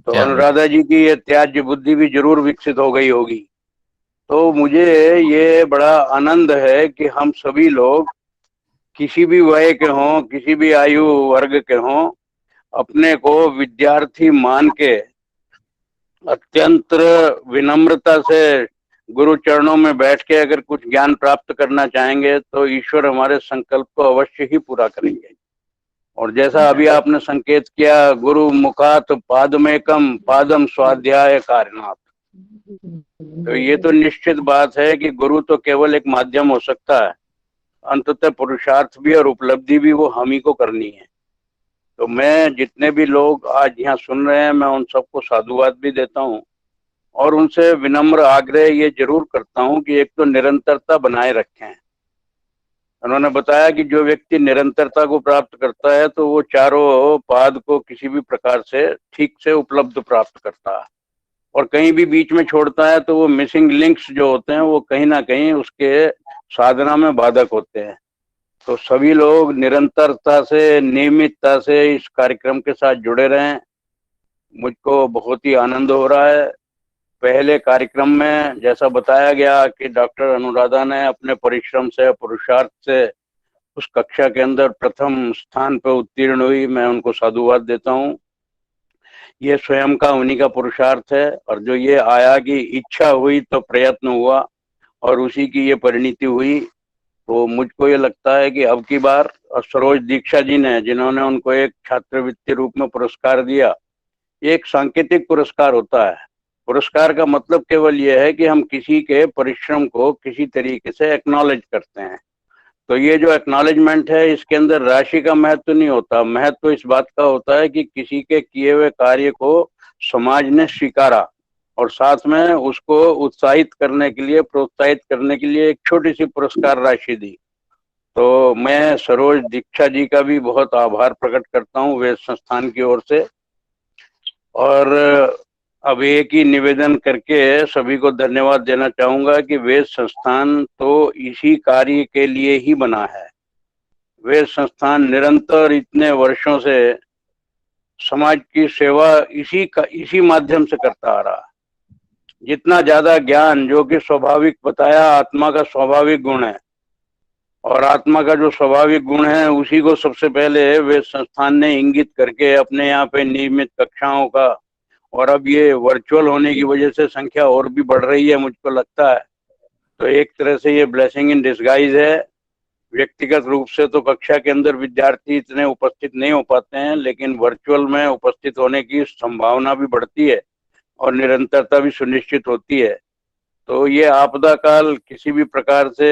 तो अनुराधा जी की ये त्याज्य बुद्धि भी जरूर विकसित हो गई होगी। तो मुझे ये बड़ा आनंद है कि हम सभी लोग किसी भी वय के हों, किसी भी आयु वर्ग के हों, अपने को विद्यार्थी मान के अत्यंत विनम्रता से गुरु चरणों में बैठ के अगर कुछ ज्ञान प्राप्त करना चाहेंगे तो ईश्वर हमारे संकल्प को अवश्य ही पूरा करेंगे। और जैसा अभी आपने संकेत किया, गुरु मुखात पादमेकम पादम स्वाध्याय कारणात, तो ये तो निश्चित बात है कि गुरु तो केवल एक माध्यम हो सकता है, अंततः पुरुषार्थ भी और उपलब्धि भी वो हम ही को करनी है। तो मैं जितने भी लोग आज यहाँ सुन रहे हैं, मैं उन सबको साधुवाद भी देता हूँ और उनसे विनम्र आग्रह ये जरूर करता हूँ कि एक तो निरंतरता बनाए रखें। उन्होंने बताया कि जो व्यक्ति निरंतरता को प्राप्त करता है तो वो चारों पाद को किसी भी प्रकार से ठीक से उपलब्ध प्राप्त करता है, और कहीं भी बीच में छोड़ता है तो वो मिसिंग लिंक्स जो होते हैं वो कहीं ना कहीं उसके साधना में बाधक होते हैं। तो सभी लोग निरंतरता से, नियमितता से इस कार्यक्रम के साथ जुड़े रहें। मुझको बहुत ही आनंद हो रहा है। पहले कार्यक्रम में जैसा बताया गया कि डॉक्टर अनुराधा ने अपने परिश्रम से, पुरुषार्थ से उस कक्षा के अंदर प्रथम स्थान पर उत्तीर्ण हुई, मैं उनको साधुवाद देता हूँ। ये स्वयं का उन्हीं का पुरुषार्थ है, और जो ये आया कि इच्छा हुई तो प्रयत्न हुआ और उसी की ये परिणति हुई। तो मुझको ये लगता है कि अब की बार सरोज दीक्षा जी ने, जिन्होंने उनको एक छात्रवृत्ति रूप में पुरस्कार दिया, ये एक सांकेतिक पुरस्कार होता है। पुरस्कार का मतलब केवल ये है कि हम किसी के परिश्रम को किसी तरीके से एक्नॉलेज करते हैं। तो ये जो एक्नॉलेजमेंट है, इसके अंदर राशि का महत्व नहीं होता। महत्व इस बात का होता है कि किसी के किए हुए कार्य को समाज ने स्वीकारा और साथ में उसको उत्साहित करने के लिए, प्रोत्साहित करने के लिए एक छोटी सी पुरस्कार राशि दी। तो मैं सरोज दीक्षा जी का भी बहुत आभार प्रकट करता हूँ वेद संस्थान की ओर से। और अब एक ही निवेदन करके सभी को धन्यवाद देना चाहूंगा कि वेद संस्थान तो इसी कार्य के लिए ही बना है। वेद संस्थान निरंतर इतने वर्षों से समाज की सेवा इसी माध्यम से करता आ रहा है। जितना ज्यादा ज्ञान, जो कि स्वाभाविक बताया, आत्मा का स्वाभाविक गुण है, और आत्मा का जो स्वाभाविक गुण है उसी को सबसे पहले वेद संस्थान ने इंगित करके अपने यहाँ पे नियमित कक्षाओं का, और अब ये वर्चुअल होने की वजह से संख्या और भी बढ़ रही है मुझको लगता है। तो एक तरह से ये ब्लेसिंग इन डिस्गाइज है। व्यक्तिगत रूप से तो कक्षा के अंदर विद्यार्थी इतने उपस्थित नहीं हो पाते हैं, लेकिन वर्चुअल में उपस्थित होने की संभावना भी बढ़ती है और निरंतरता भी सुनिश्चित होती है। तो ये आपदा काल किसी भी प्रकार से,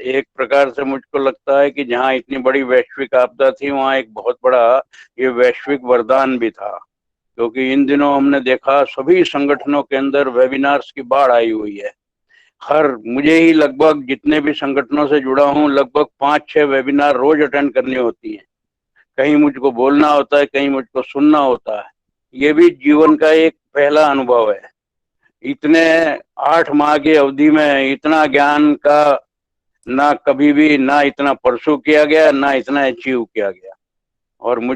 एक प्रकार से मुझको लगता है कि जहाँ इतनी बड़ी वैश्विक आपदा थी, वहाँ एक बहुत बड़ा ये वैश्विक वरदान भी था। क्योंकि इन दिनों हमने देखा सभी संगठनों के अंदर वेबिनार्स की बाढ़ आई हुई है। मुझे ही लगभग जितने भी संगठनों से जुड़ा हूँ, लगभग 5-6 वेबिनार रोज अटेंड करनी होती है। कहीं मुझको बोलना होता है, कहीं मुझको सुनना होता है। ये भी जीवन का एक पहला अनुभव है। इतने 8 माह की अवधि में इतना ज्ञान का ना कभी भी, ना इतना परसों किया गया, ना इतना अचीव किया गया। और मुझे